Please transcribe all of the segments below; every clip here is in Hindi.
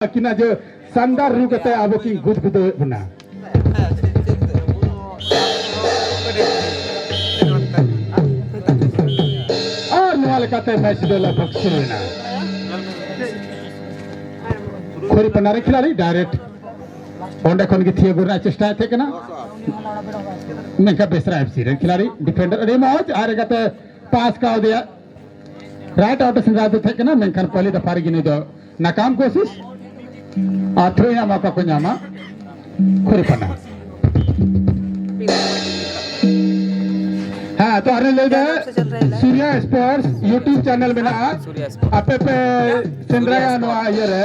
किना जो शानदार रू कते आबो की गुद गुद बना और नवाल कते मैच दोला बक्सुना खोरी पनारे खिलाड़ी डायरेक्ट ओंडे खन की थिए गुरना चेष्टा थे कना मेंका बेसरा एफसी रे खिलाड़ी डिफेंडर अरे मौज आरे कते पास का दिया राइट आउट से ज्यादा थे कना मेंका पहली दफा गिने दो नाकाम कोशिश आठवें या मौका को न्यामा खोरी पना हाँ तो अरे ले जाए सूर्या स्पोर्ट्स यूट्यूब चैनल में ना आपे पे चंद्रया नवा ये रे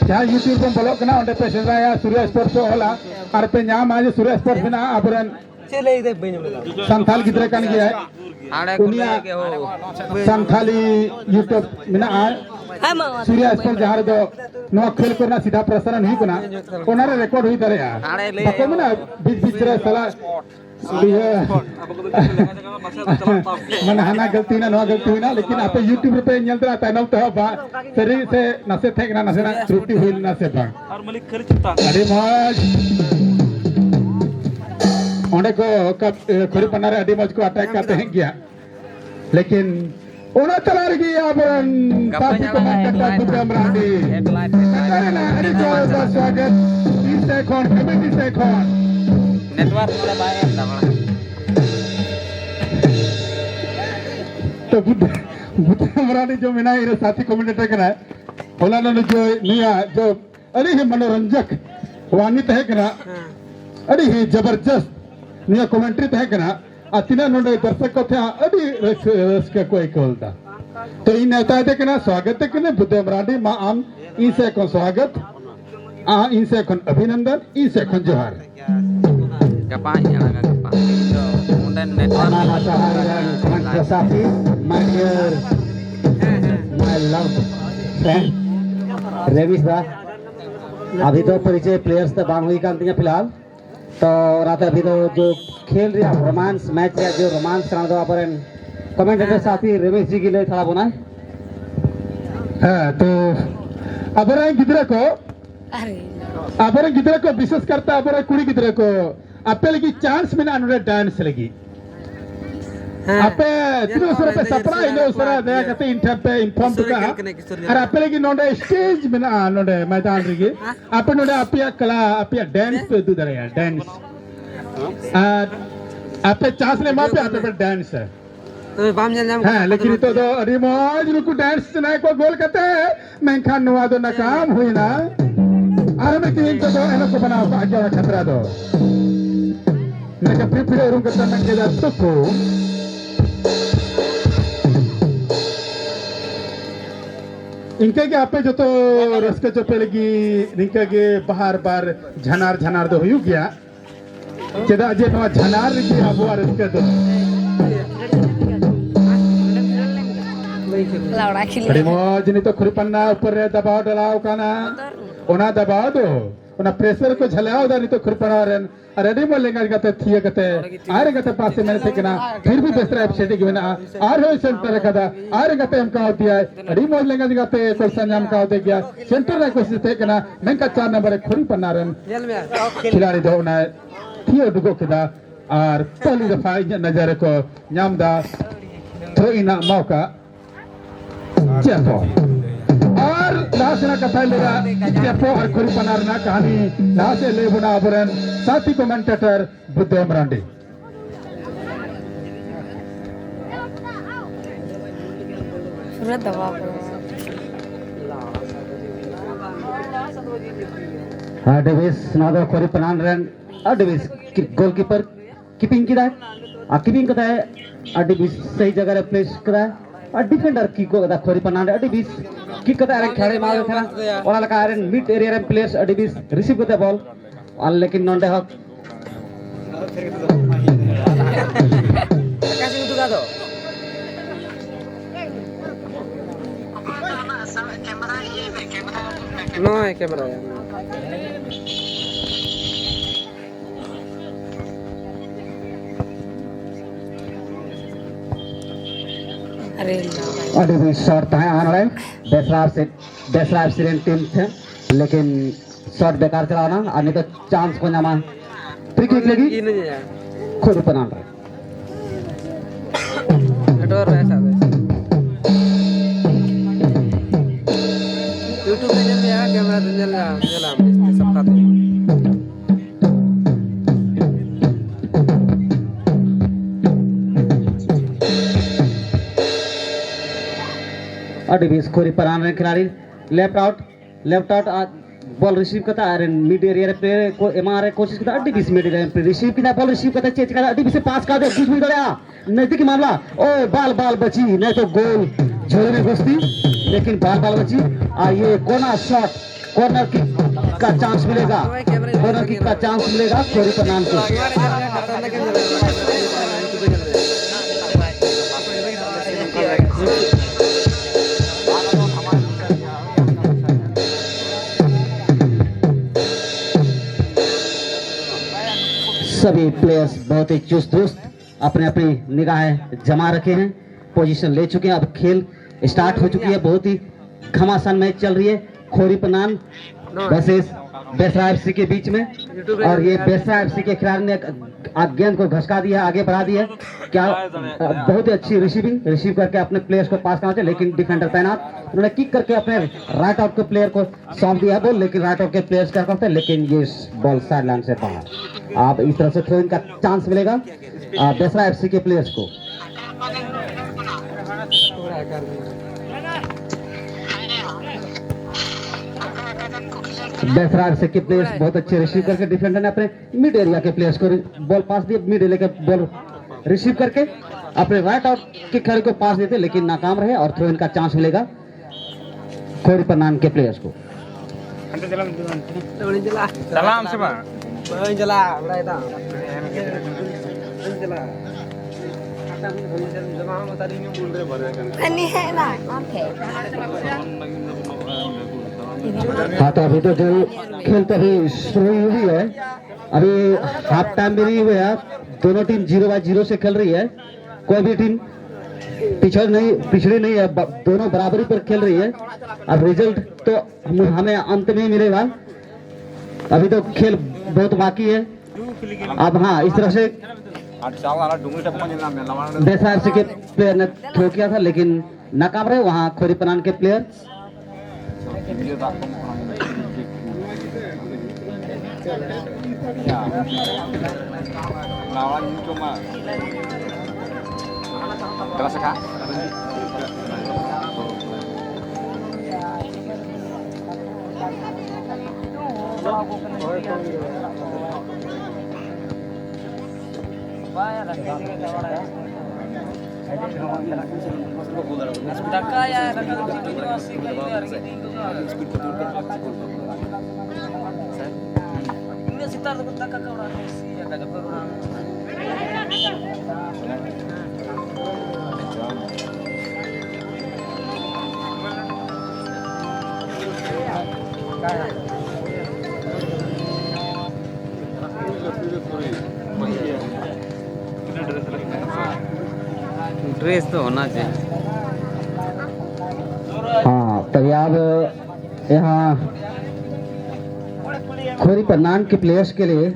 जहाँ यूट्यूब पर बोलो कना उन्हें पे चंद्रया सूर्या स्पोर्ट्स को होला और पे न्याम आज सूर्या स्पोर्ट्स में ना अबरन संथाल किधर कान गया है दुनिया संथाली यूट्यूब में ना सूर्या स्पोर्ट्स जहाँ दो नवा खेल करना सीधा प्रसारण हुई कोना कोनारे रिकॉर्ड हुई तरह यार बाकी में ना बीच बीच रे साला मन हना गलती ना नवा गलती हुई ना लेकिन आप यूट्यूब पे नियंत्रण तैनाव तो बा शरीर से नसे थे ना नसे ना त्रुटि हुई ना से बा और मलिक खर्च चिंता अरे मौज ओंडे को खोरी पन्नारे अड़ी मौज को अटैक करते हैं क्या लेकिन उन्हें चला रही अब काफी कमांडर बुद्ध अमरानी अरे ना अरे जो स्वागत इस कौन कमेटी से कौन नेटवर्क वाला बाय तो बुद्ध अमरानी जो मिना ये साथी कमेंटेटर करा है बोला ना जो निया जो अरे ये मनोरंजक वानित है करा अरे ये जबरदस्त निया कमेंट्री है करा अतिना नोडे दर्शक को थे अभी रस कोई कोलता तो इन नेता है कि ना स्वागत है कि ना बुद्ध अमरानी माँ आम इनसे कौन स्वागत इनसे कौन अभिनंदन इनसे कौन जोहार कपाई जाना कपाई तो उन्हें नेटवर्क साथी my dear my love friend रेविस दा अभी तो परिचय प्लेयर्स तो बांग हुई कांतियां फिलहाल तो रात अभी तो जो खेल रहा रोमांस मैच या जो रोमांस करा दो अपन कमेंटेटर साथी रमेश जी के लिए थोड़ा बोना है तो अबरे गिदरे को विशेष करता अबरे कुड़ी गिदरे को आपे लगी चांस में ना अनुरे डांस लगी आपे तीनों सर पे सपना इनो सर दया करते इंटर पे इन्फॉर्म तो का और आपे लगी नोडे स्टेज में ना नोडे मैदान रही आपे नोडे आपिया कला आपिया डांस पे दू दरे यार डांस आपे चांस ले मापे आपे पर डांस है तो बाम जल हाँ लेकिन तो अरे मौज रुकु डांस ना को गोल करते मैं खान नुआ दो नाकाम हुई ना अरे मैं तीन तो इनको को बनाओ आगे वाला खतरा दो मैं क्या प्रिपेयर रूम करता मैं क्या तो को इनके के आपे जो तो रस्के जो पेलगी इनके के बाहर बार झनार दो हुई गया चेदा जे नवा झनार की अब वार रस्के दो अरे मौज नहीं तो खुरपन्ना ऊपर रे दबाव डलाओ काना ओना दबाव दो ओना प्रेशर को झलाओ दा नहीं तो खुरपन्ना रे रेडी बोल लेंगे कहते थिए कहते आरे कहते पास से मैंने से ना फिर भी बेसरा एफसीटी की ना आर हो सेंटर कदा आरे कहते हम का होती है रेडी बोल लेंगे कहते कोई संयम का होते गया सेंटर रे कोशिश थे ना मैं का 4 नंबर खुरपन्ना रे खिलाड़ी दो ना थिए दुगो कदा और पहली दफा नजर को नामदा थ्रो इन मौका चेपो और लासना कथा लेगा चेपो और खुरी पनारना कहानी लासे ले बुना अबरन साथी कमेंटेटर बुद्ध अमरानी डेविस नादो खुरी पनान रन डेविस गोलकीपर कीपिंग की दाय कीपिंग कदा है डेविस सही जगह रे प्लेस कदा है डिफेंडर की को कदा खोरी पनान डेविस की कदा रे खेले मार खेला ओला लका रे मिड एरिया रे प्लेयर्स डेविस रिसीव करते बॉल और लेकिन नॉन डे हक कैसे उठा दो नो है कैमरा अरे भी शॉट है आने वाले बेसराब से टीम थे लेकिन शॉट बेकार चलाना और नहीं तो चांस को जामा फ्री किक लगी खोरी पनान रहे नेटवर्क ऐसा है YouTube पे चल रहा कैमरा तो चल रहा सबका तो अडिबिस खोरी पनान रहे खिलाड़ी लेफ्ट आउट बॉल रिसीव करता है मिड एरिया प्लेयर को एमआर कोशिश करता है अडिबिस मिड एरिया पे रिसीव किया बॉल रिसीव करता है चेंज करता है अडिबिस से पास कर दे बीच में गया नजदीकी मामला ओ बाल बची नहीं तो गोल झोले में घुसती लेकिन बाल बची ये कॉर्नर किक का चांस मिलेगा खोरी पनान को सभी प्लेयर्स बहुत ही चुस्त दुरुस्त अपने अपनी निगाहें जमा रखे हैं पोजीशन ले चुके हैं अब खेल स्टार्ट हो चुकी है बहुत ही घमासान मैच चल रही है खोरी पनान वर्सेस बेसरा एफसी के बीच में और ये बेसरा एफसी के खिलाड़ी ने गेंद को घसका दिया आगे बढ़ा दिया क्या बहुत ही अच्छी रिसीव करके अपने प्लेयर्स को पास करना चाहिए लेकिन डिफेंडर तैनात उन्होंने किक करके अपने राइट आउट के प्लेयर को सौंप दिया बॉल लेकिन राइट आउट के प्लेयर्स क्या करते हैं लेकिन ये बॉल साइड लाइन से बाहर आप इस तरह से थ्रो इन का चांस मिलेगा बेसरा एफसी के प्लेयर्स को बेसरा एफसी के प्लेयर्स बहुत अच्छे रिसीव करके डिफेंडर ने अपने मिड एरिया के प्लेयर्स को बॉल पास दिया मिड एरिया के बॉल रिसीव करके अपने राइट आउट के खिलाड़ी को पास देते लेकिन नाकाम रहे और थ्रो इन का चांस मिलेगा खोरी पनान के प्लेयर्स को सलाम से बा हाँ तो अभी तो जो खेल तो अभी शुरू हुई है अभी हाफ टाइम भी नहीं हुआ है दोनों टीम 0-0 से खेल रही है कोई भी टीम पिछड़े नहीं है दोनों बराबरी पर खेल रही है अब रिजल्ट तो हमें अंत में ही मिलेगा अभी तो खेल बहुत बाकी है अब हाँ इस तरह से बेसरा एफसी के प्लेयर ने थ्रो किया था लेकिन नाकाम रहे वहाँ खोरी पनान के प्लेयर ड्रेस तो होना चाहिए हाँ तभी अब यहाँ खोरी पनान के प्लेयर्स के लिए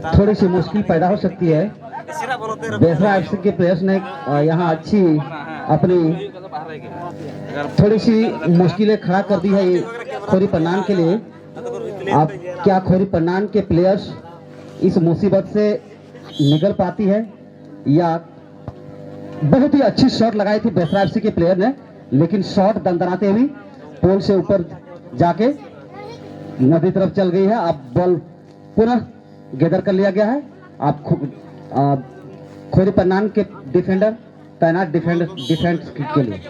थोड़ी सी मुश्किल पैदा हो सकती है बेसरा एफसी के प्लेयर्स ने यहाँ अच्छी अपनी थोड़ी सी मुश्किलें खड़ा कर दी है खोरी पनान के लिए अब क्या खोरी पनान के प्लेयर्स इस मुसीबत से निकल पाती है या बहुत ही अच्छी शॉट लगाई थी बेसरा एफसी के प्लेयर ने लेकिन शॉट दंदनाते हुए पोल से ऊपर जाके नदी तरफ चल गई है अब बॉल पुनः गैदर कर लिया गया है आप खोरी पनान के डिफेंडर तैनात डिफेंस के लिए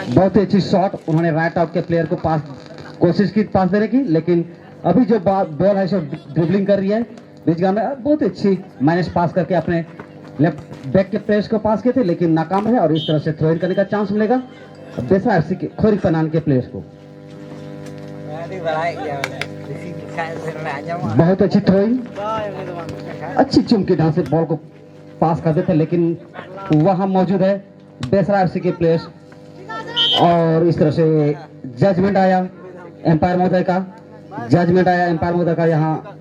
बहुत ही अच्छी शॉट उन्होंने राइट आउट के प्लेयर को कोशिश की पास देने की लेकिन अभी जो बॉल है ड्रिबलिंग कर रही है बीचगांव में बहुत अच्छी माइनस पास करके अपने लेफ्ट बैक के प्लेयर्स को पास किए थे लेकिन नाकाम है और इस तरह से थ्रो इन करने का चांस मिलेगा बेसरा एफसी के खोरी पनान के प्लेयर्स को बहुत अच्छी थ्रोइंग अच्छी चुमकी ढंग से बॉल को पास कर देते लेकिन वहां मौजूद है बेसरा एफसी के प्लेयर्स और इस तरह से जजमेंट आया एम्पायर महोदय का, यहाँ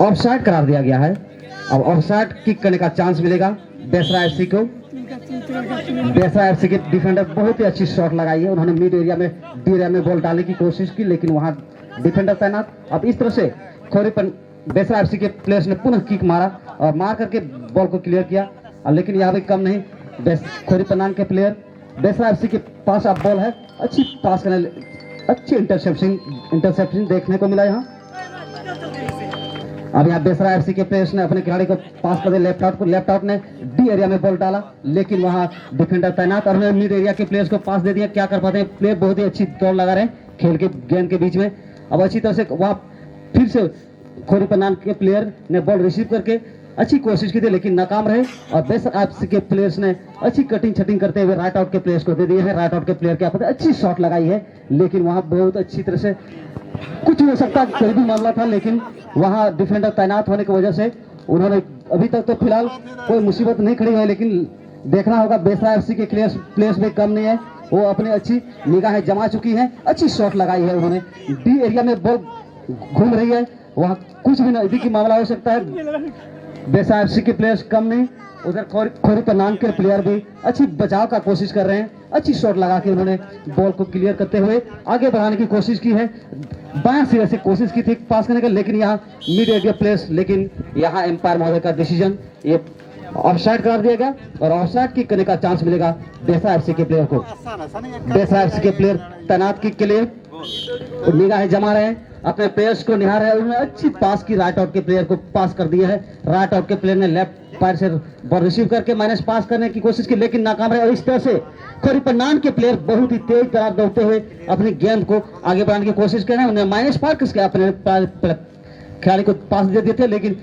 ऑफसाइड करार दिया गया है। अब ऑफसाइड किक करने का चांस मिलेगा बेसरा एफसी को। बेसरा एफसी के डिफेंडर बहुत ही अच्छी शॉट लगाई है, उन्होंने मिड एरिया में बॉल डालने की कोशिश की, लेकिन वहां डिफेंडर तैनात। अब इस तरह से बेसरा एफसी के प्लेयर्स ने पुनः किक मारा और मार करके बॉल को क्लियर किया, लेकिन यहाँ भी कम नहीं खोरीपन्नान के प्लेयर। बेसरा एफसी के पास अब बॉल है, अच्छी पास करने, अच्छी इंटरसेप्शन देखने को मिला यहाँ। अब यहाँ बेसरा एफसी के प्लेयर्स ने अपने खिलाड़ी को पास कर दिया लेफ्ट आउट ने डी एरिया में बॉल डाला, लेकिन वहां डिफेंडर तैनात और उन्होंने मिड एरिया के प्लेयर्स को पास दे दिया। क्या कर पाते हैं प्लेयर, बहुत ही अच्छी दौड़ लगा रहे हैं खेल के गेंद के बीच में। अब अच्छी तरह से वहां फिर से खोरीपन्नान के प्लेयर ने बॉल रिसीव करके अच्छी कोशिश की थी, लेकिन नाकाम रहे और बेसरा एफसी के प्लेयर्स ने अच्छी कटिंग छटिंग करते हुए राइट आउट के प्लेयर्स को दे दिए हैं। राइट आउट के प्लेयर क्या पता अच्छी शॉट लगाई है, लेकिन वहां बहुत अच्छी तरह से कुछ हो सकता कोई भी मामला था, लेकिन वहां डिफेंडर तैनात होने की वजह से उन्होंने अभी तक तो फिलहाल कोई मुसीबत नहीं खड़ी है, लेकिन देखना होगा बेसरा एफसी के प्लेयर्स भी कम नहीं है, वो अपनी अच्छी निगाहें जमा चुकी हैं, अच्छी शॉट लगाई है उन्होंने। डी एरिया में बॉल घूम रही है, वहां कुछ भी नजदीकी मामला हो सकता है। बेसरा एफसी के प्लेयर्स कम नहीं, उधर खोरीपन्नान के प्लेयर भी अच्छी बचाव का कोशिश कर रहे हैं, अच्छी शॉट लगा के उन्होंने बॉल को क्लियर करते हुए आगे बढ़ाने की कोशिश की है। बाएं सिरे से कोशिश की थी पास करने का, लेकिन यहाँ मिड एरिया प्लेयर्स, लेकिन यहाँ एम्पायर महोदय का डिसीजन ये ऑफसाइड कर दिया गया और ऑफसाइड किक करने का चांस मिलेगा बेसरा एफसी के प्लेयर को। बेसरा एफसी के प्लेयर तैनात किक के लिए निगाहें जमा रहे हैं, अपने प्लेयर्स को निहार रहे हैं। उन्होंने अच्छी पास की, राइट आउट के प्लेयर को पास कर दिया है। राइट आउट के प्लेयर ने लेफ्ट पैर से बॉल रिसीव करके माइनस पास करने की कोशिश की, लेकिन नाकाम रहे। और इस तरह से खोरीपन्नान के प्लेयर बहुत ही तेज तरह दौड़ते हुए अपनी गेंद को आगे बढ़ाने की कोशिश कर रहे हैं। उन्हें माइनस पार करके अपने खिलाड़ी को पास दे दिए थे, लेकिन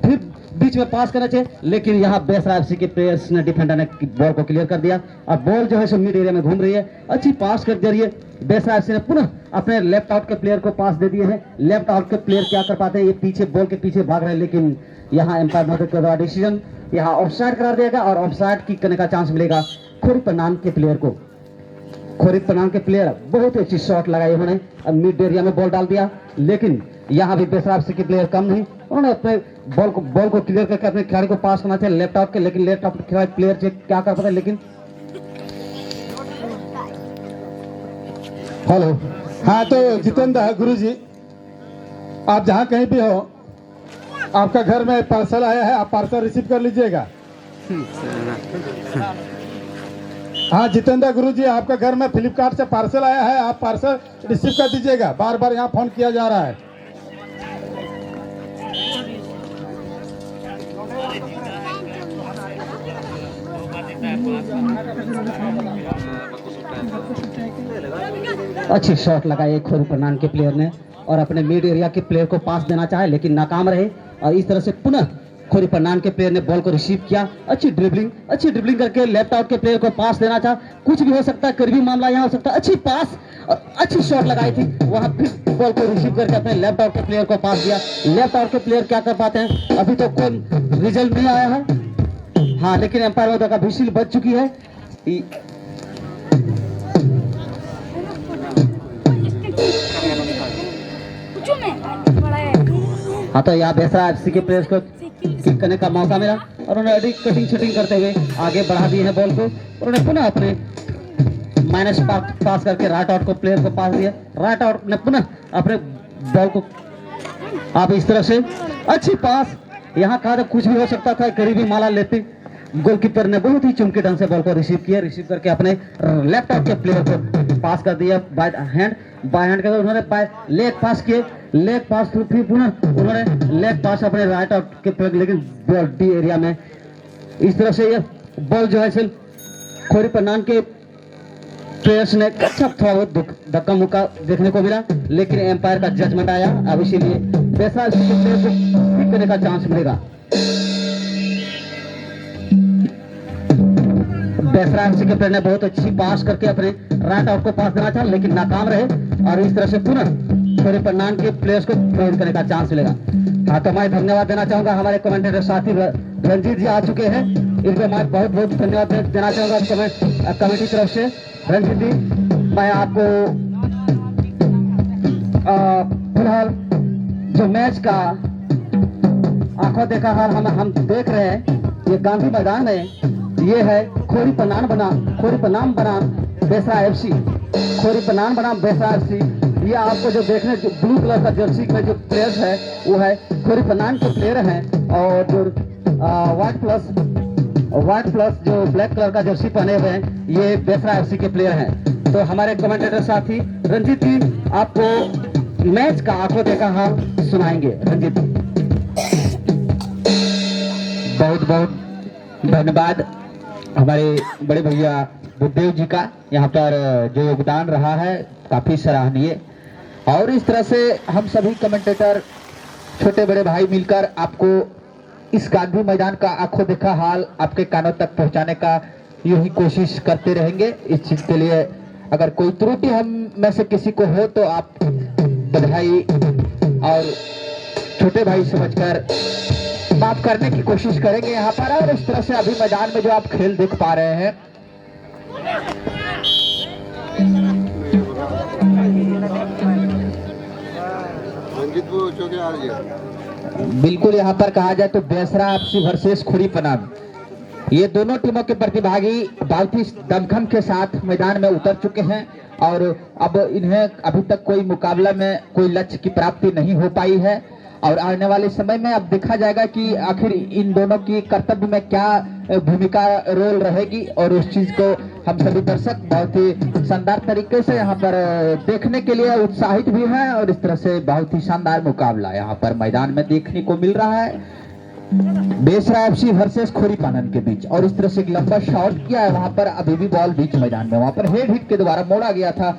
फिर बीच में पास करना चाहिए, लेकिन यहाँ बेसरा एफसी के प्लेयर्स ने, डिफेंडर ने बॉल को क्लियर कर दिया और बॉल जो है सो मिड एरिया में घूम रही है। अच्छी पास कर दे रही है बेसरा एफसी ने, पुनः अपने लेफ्ट आउट के प्लेयर को पास दे दिए हैं। लेफ्ट आउट के प्लेयर क्या कर पाते हैं, ये पीछे बॉल के पीछे भाग रहे हैं, लेकिन यहाँ एम्पायर महोदय का डिसीजन यहाँ ऑफसाइड करार देगा और ऑफसाइड किक करने का चांस मिलेगा खोरीपन्नान के प्लेयर को। खोरीपन्नान के प्लेयर बहुत ही अच्छी शॉट लगाई उन्होंने, अब मिड एरिया में बॉल डाल दिया, लेकिन यहाँ भी बेसरा एफसी के प्लेयर कम नहीं, उन्होंने अपने बॉल को क्लियर करके अपने खिलाड़ी को पास करना चाहिए लेफ्ट आउट के, लेकिन लेफ्ट आउट के प्लेयर क्या कर पाते हैं, लेकिन हेलो। हाँ तो जितेंद्र गुरुजी, आप जहाँ कहीं भी हो, आपका घर में पार्सल आया है, आप पार्सल रिसीव कर लीजिएगा। हाँ जितेंद्र गुरुजी, आपका घर में फ्लिपकार्ट से पार्सल आया है, आप पार्सल रिसीव कर दीजिएगा। बार बार यहाँ फोन किया जा रहा है। अच्छी शॉट लगाई खोरीपन्नान के प्लेयर ने और अपने मिड एरिया के प्लेयर को पास देना चाहे, लेकिन नाकाम रहे। और इस तरह से पुनः खोरीपन्नान के प्लेयर ने बॉल को रिसीव किया, अच्छी ड्रिबलिंग करके लेफ्ट आउट के प्लेयर को पास देना चाहा। कुछ भी हो सकता है, करीबी मामला यहाँ हो सकता है। अच्छी पास और अच्छी शॉट लगाई थी, वहां फिर बॉल को रिसीव करके अपने लेफ्ट आउट के प्लेयर को पास दिया। लेफ्ट आउट के प्लेयर क्या कर पाते हैं, अभी तो कोई रिजल्ट नहीं आया है। हाँ, लेकिन एम्पायर महोदय का व्हिसिल बज चुकी है। हाँ तो यहाँ बेसरा एफसी के प्लेयर्स को किक करने का मौका मिला और उन्होंने कटिंग शटिंग करते हुए आगे बढ़ा दिए हैं बॉल को। उन्होंने पुनः अपने माइनस पास करके राइट आउट को प्लेयर को पास दिया। राइट आउट ने पुनः अपने बॉल को, आप इस तरह से अच्छी पास, यहाँ कहा था कुछ भी हो सकता था, करीबी माला लेते। गोलकीपर ने बहुत ही चुमके ढंग से बॉल को रिसीव किया, रिसीव करके अपने लेफ्ट आउट के प्लेयर को पास कर दिया। बाय हैंड के उन्होंने लेग पास किए, लेग पास फिर पुनः उन्होंने लेग पास अपने राइट आउट के प्लेयर, लेकिन बॉल डी एरिया में। इस तरह से ये बॉल जो है खोरीपन्नान के प्लेयर्स ने अच्छा थोड़ा बहुत धक्का मुक्का देखने को मिला, लेकिन एम्पायर का जजमेंट आया। अब इसीलिए बेसरा प्लेयर को किक करने का चांस मिलेगा। बेसरा एफसी के प्लेयर ने बहुत अच्छी पास करके अपने राइट आउट को पास देना चाहा, लेकिन नाकाम रहे और इस तरह से पुनः खोरीपन्नान के प्लेयर्स को प्रेरित करने का चांस मिलेगा। हाँ तो मैं धन्यवाद देना चाहूंगा, हमारे कमेंटेटर साथी रंजीत जी आ चुके हैं। इनके मैं बहुत बहुत धन्यवाद देना चाहूंगा कमेटी की तरफ से। रंजीत जी, मैं आपको फिलहाल जो मैच का आंखों देखा हाल हम देख रहे हैं, ये गांधी मैदान में ये है खोरी पनान बनाम बेसरा एफसी। खोरी पनान बनाम बेसरा एफसी, ये आपको जो देखने जो ब्लू कलर का जर्सी में जो प्लेयर्स है वो है खोरी पनान के प्लेयर हैं, और जो व्हाइट प्लस जो ब्लैक कलर का जर्सी पहने हुए हैं ये बेसरा एफसी के प्लेयर हैं। तो हमारे कमेंटेटर साथी रंजीत जी आपको मैच का आंखों देखा हाल सुनाएंगे। रंजीत जी, बहुत बहुत धन्यवाद हमारे बड़े भैया बुद्धदेव जी का, यहाँ पर जो योगदान रहा है काफी सराहनीय। और इस तरह से हम सभी कमेंटेटर छोटे बड़े भाई मिलकर आपको इस गांधी मैदान का आंखों देखा हाल आपके कानों तक पहुंचाने का यूं ही कोशिश करते रहेंगे। इस चीज के लिए अगर कोई त्रुटि हम में से किसी को हो तो आप बधाई और छोटे भाई समझकर माफ करने की कोशिश करेंगे यहाँ पर। और इस तरह से अभी मैदान में जो आप खेल देख पा रहे हैं, बिल्कुल यहाँ पर कहा जाए तो बेसरा एफसी वर्सेस खोरी पनान, ये दोनों टीमों के प्रतिभागी बहुत ही दमखम के साथ मैदान में उतर चुके हैं। और अब इन्हें अभी तक कोई मुकाबला में कोई लक्ष्य की प्राप्ति नहीं हो पाई है, और आने वाले समय में अब देखा जाएगा कि आखिर इन दोनों की कर्तव्य में क्या भूमिका रोल रहेगी। और उस चीज को हम सभी दर्शक बहुत ही शानदार तरीके से यहाँ पर देखने के लिए उत्साहित भी हैं, और इस तरह से बहुत ही शानदार मुकाबला यहाँ पर मैदान में देखने को मिल रहा है बेसरा एफसी वर्सेस खोरी पनान के बीच। और इस तरह से एक लंबा शॉट किया है वहां पर, अभी भी बॉल बीच मैदान में वहां पर हेड हिट के द्वारा मोड़ा गया था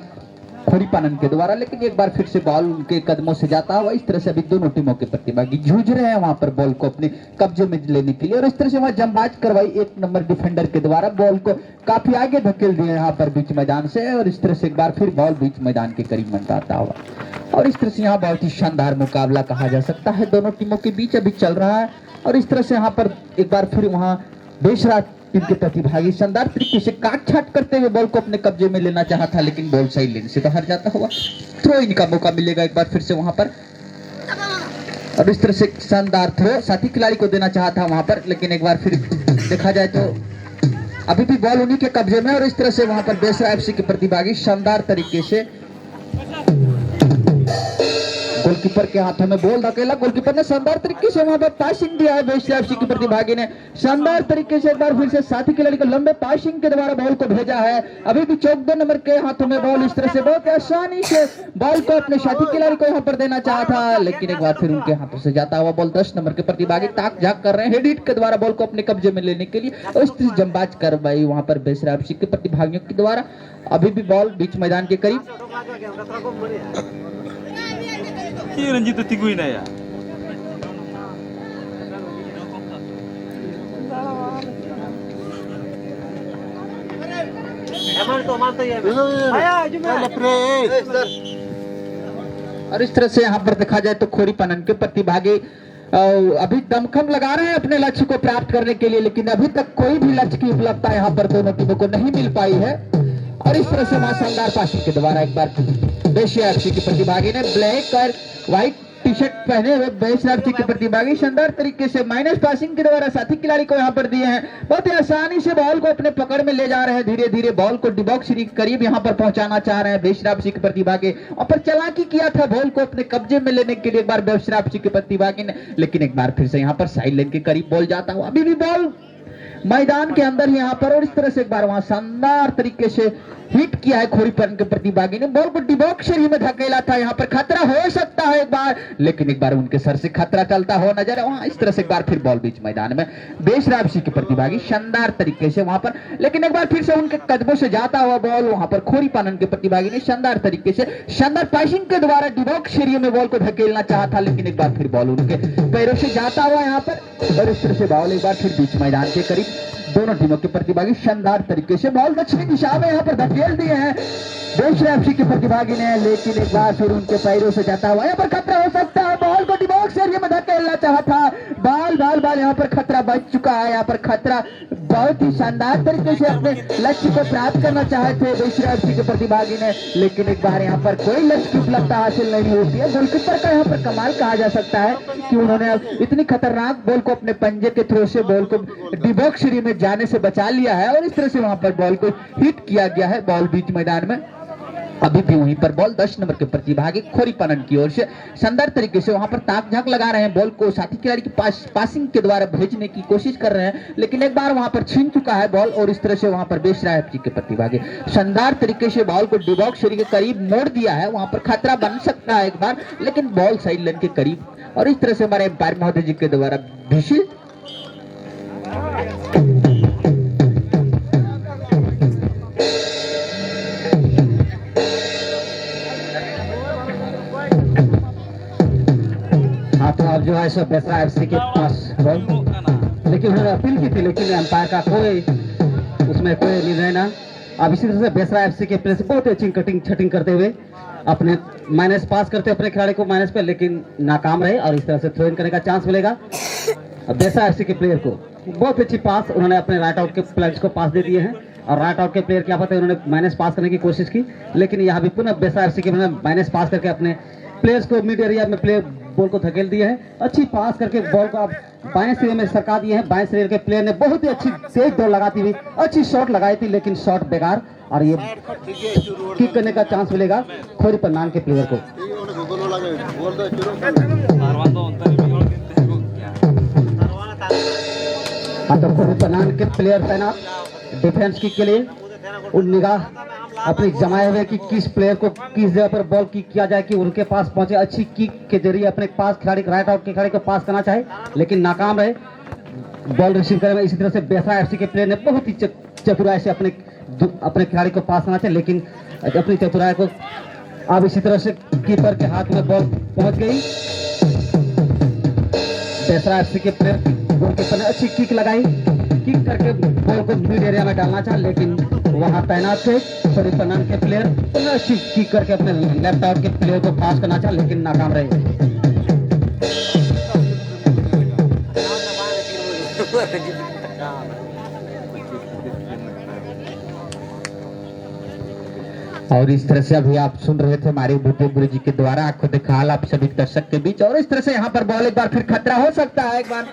खोरी पनान के द्वारा, लेकिन एक बार फिर से बॉल उनके कदमों से जाता हुआ। इस तरह से अभी दोनों टीमों के प्रतिभागी जूझ रहे हैं वहां पर बॉल को अपने कब्जे में लेने के लिए। और इस तरह से वहां जंबाज करवाई एक नंबर डिफेंडर के द्वारा, बॉल को काफी आगे धकेल दिए यहाँ पर बीच मैदान से। और इस तरह से एक बार फिर बॉल बीच मैदान के करीब मंडराता हुआ, और इस तरह से यहाँ बहुत ही शानदार मुकाबला कहा जा सकता है दोनों टीमों के बीच अभी चल रहा है। और इस तरह से यहाँ पर एक बार फिर वहां बेसरा टीम के प्रतिभागी शानदार तरीके से काट छाट करते हुए बॉल को अपने कब्जे में लेना चाहा था, लेकिन बॉल सही लेने से बाहर जाता हुआ। थ्रो इन का मौका मिलेगा एक बार फिर से वहां पर, और इस तरह से शानदार थ्रो साथी खिलाड़ी को देना चाहा था वहां पर, लेकिन एक बार फिर देखा जाए तो अभी भी बॉल उन्हीं के कब्जे में। और इस तरह से वहां पर बेसरा एफसी के प्रतिभागी शानदार तरीके से गोलकीपर के हाथों में बॉल धकेला, गोलकीपर ने शानदार तरीके से वहां पर पासिंग दिया है बेसरा एफसी के प्रतिभागी ने शानदार तरीके से एक बार फिर से साथी खिलाड़ी को लंबे पासिंग के द्वारा बॉल को भेजा है। अभी भी 14 नंबर के हाथों में बॉल, इस तरह से बहुत आसानी से बॉल को अपने साथी खिलाड़ी को यहाँ पर देना चाहा था, लेकिन एक बार फिर उनके हाथों से जाता हुआ बॉल 10 नंबर के प्रतिभागी ताक झाक कर रहे हैं हेड हिट के द्वारा बॉल को अपने कब्जे में लेने के लिए। और इस तरह जंबाज करवाई वहां पर बेसरा एफसी के प्रतिभागियों के द्वारा। अभी भी बॉल बीच मैदान के करीब, रंजीत तिगुई ना यार और इस तरह से यहाँ पर देखा जाए तो खोरी पनान के प्रतिभागी अभी दमखम लगा रहे हैं अपने लक्ष्य को प्राप्त करने के लिए, लेकिन अभी तक कोई भी लक्ष्य की उपलब्धता यहाँ पर दोनों टीमों को नहीं मिल पाई है। और इस तरह से वहां शानदार पासिंग के द्वारा एक बार बेसरा एफसी के प्रतिभागी ने ब्लैक और व्हाइट टी शर्ट पहने हुए बेसरा एफसी के प्रतिभागी शानदार तरीके से माइनस पासिंग के द्वारा साथी खिलाड़ी को यहाँ पर दिए हैं। बहुत ही आसानी से बॉल को अपने पकड़ में ले जा रहे हैं, धीरे धीरे बॉल को डी बॉक्स के करीब यहाँ पर पहुंचाना चाह रहे हैं बेसरा एफसी के प्रतिभागी। और पर चालाकी किया था बॉल को अपने कब्जे में लेने के लिए एक बार बेसरा एफसी के प्रतिभागी ने, लेकिन एक बार फिर से यहाँ पर साइड लाइन के करीब बॉल जाता हुआ, अभी भी बॉल मैदान के अंदर यहाँ पर। और इस तरह से एक बार वहां शानदार तरीके से हिट किया है खोरी पनान के प्रतिभागी ने, बॉल को डिबॉक्स में धकेला था। यहाँ पर खतरा हो सकता है एक बार, लेकिन एक बार उनके सर से खतरा चलता हुआ नजर है वहां। इस तरह से एक बार फिर बॉल बीच मैदान में बेसरा एफसी के प्रतिभागी शानदार तरीके से वहां पर, लेकिन एक बार फिर से उनके कदमों से जाता हुआ बॉल वहां पर खोरी पनान के प्रतिभागी ने शानदार तरीके से शानदार पासिंग के द्वारा डिबॉक्स एरिया में बॉल को धकेलना चाहा था, लेकिन एक बार फिर बॉल उनके पैरों से जाता हुआ यहाँ पर। और इस तरह से बॉल एक बार फिर बीच मैदान के करीब, दोनों टीमों के प्रतिभागी शानदार तरीके से बॉल दक्षिणी दिशा में यहाँ पर धकेल दिए हैं बेसरा एफसी के प्रतिभागी ने, लेकिन एक बार फिर उनके पैरों से जाता हुआ यहाँ पर खतरा हो सकता है। बॉल को डिबॉक्स एरिया में धकेलना चाहा था। बाल यहाँ पर खतरा बच चुका है। यहाँ पर खतरा बहुत ही शानदार तरीके से अपने लक्ष्य को प्राप्त करना चाहे थे बेसरा एफसी के प्रतिभागी ने, लेकिन एक बार यहाँ पर कोई लक्ष्य की उपलब्धता हासिल नहीं होती है। गोलकीपर का यहाँ पर कमाल कहा जा सकता है कि उन्होंने इतनी खतरनाक बॉल को अपने पंजे के थ्रो से बॉल को डिबॉक्स एरिया में जाने से बचा लिया है और इस तरह से वहां पर बॉल को हिट किया गया है बॉल बीच मैदान में। अभी भी वहीं पर बॉल 10 नंबर के प्रतिभागी खोरीपनन की ओर से शानदार तरीके से वहां पर ताक झांक लगा रहे हैं, बॉल को साथी खिलाड़ी की पासिंग के द्वारा भेजने की कोशिश कर रहे हैं, लेकिन एक बार वहां पर छीन चुका है बॉल और इस तरह से वहां पर बेसरा एफसी के प्रतिभागी शानदार तरीके से बॉल को डिबॉक्स एरिया के करीब मोड़ दिया है। वहां पर खतरा बन सकता है एक बार, लेकिन बॉल साइड लाइन के करीब और इस तरह से हमारे एम्पायर महोदय जी के द्वारा विशिल तो अब जो है सो बेसरा एफसी के पास बॉल, लेकिन उन्होंने अपील की थी, लेकिन एम्पायर का कोई उसमें कोई निर्णय ना। अब इसी तरह से बेसरा एफसी के प्लेयर बहुत अच्छी कटिंग छटिंग करते हुए अपने माइनस पास करते अपने खिलाड़ी को माइनस पे, लेकिन नाकाम रहे और इस तरह से थ्रो इन करने का चांस मिलेगा। अब बेसरा एफसी के प्लेयर को बहुत अच्छी पास उन्होंने अपने राइट आउट के प्लेयर्स को पास दे दिए हैं और राइट आउट के प्लेयर क्या पता है उन्होंने माइनस पास करने की कोशिश की, लेकिन यहाँ भी पुनः बेसरा एफसी के माइनस पास करके अपने प्लेयर्स को मिड एरिया में प्लेयर बॉल को धकेल दिए हैं। अच्छी पास करके बॉल को आप बाएं सिरे में सरका दिए हैं। बाएं सिरे के प्लेयर ने बहुत ही अच्छी तेज दौड़ लगाती हुई अच्छी शॉट लगाई थी, लेकिन शॉट बेकार और ये किक करने का चांस मिलेगा खोरीपन्नान के प्लेयर को। तो खोरीपन्नान के प्लेयर तैनात डिफेंस किक के लिए उन निगाह अपनी जमाए हुए कि किस प्लेयर को किस जगह पर बॉल किक किया जाए कि उनके पास पहुंचे। अच्छी किक के जरिए अपने पास खिलाड़ी राइट आउट के खिलाड़ी को पास करना चाहे, लेकिन नाकाम रहे बॉल रिसीव करने में। इसी तरह से बेसरा एफसी के प्लेयर ने बहुत ही चतुराई से अपने खिलाड़ी को पास करना चाहे, लेकिन अपनी चतुराई को अब इसी तरह से कीपर के हाथ में बॉल पहुंच गई। बेसरा एफसी के प्लेयर गोलकीपर ने अच्छी किक लगाई, किक करके बॉल को मिड एरिया में डालना चाहा, लेकिन वहां तैनात थे खोरीपन्नान के प्लेयर अच्छी किक करके अपने लेफ्ट आउट के प्लेयर को पास करना चाहा, लेकिन नाकाम रहे। और इस तरह से अभी आप सुन रहे थे हमारे बुद्धे गुरु जी के द्वारा आंखों देखा हाल आप सभी दर्शक के बीच, और इस तरह से यहाँ पर बॉल एक बार फिर खतरा हो सकता है एक बार,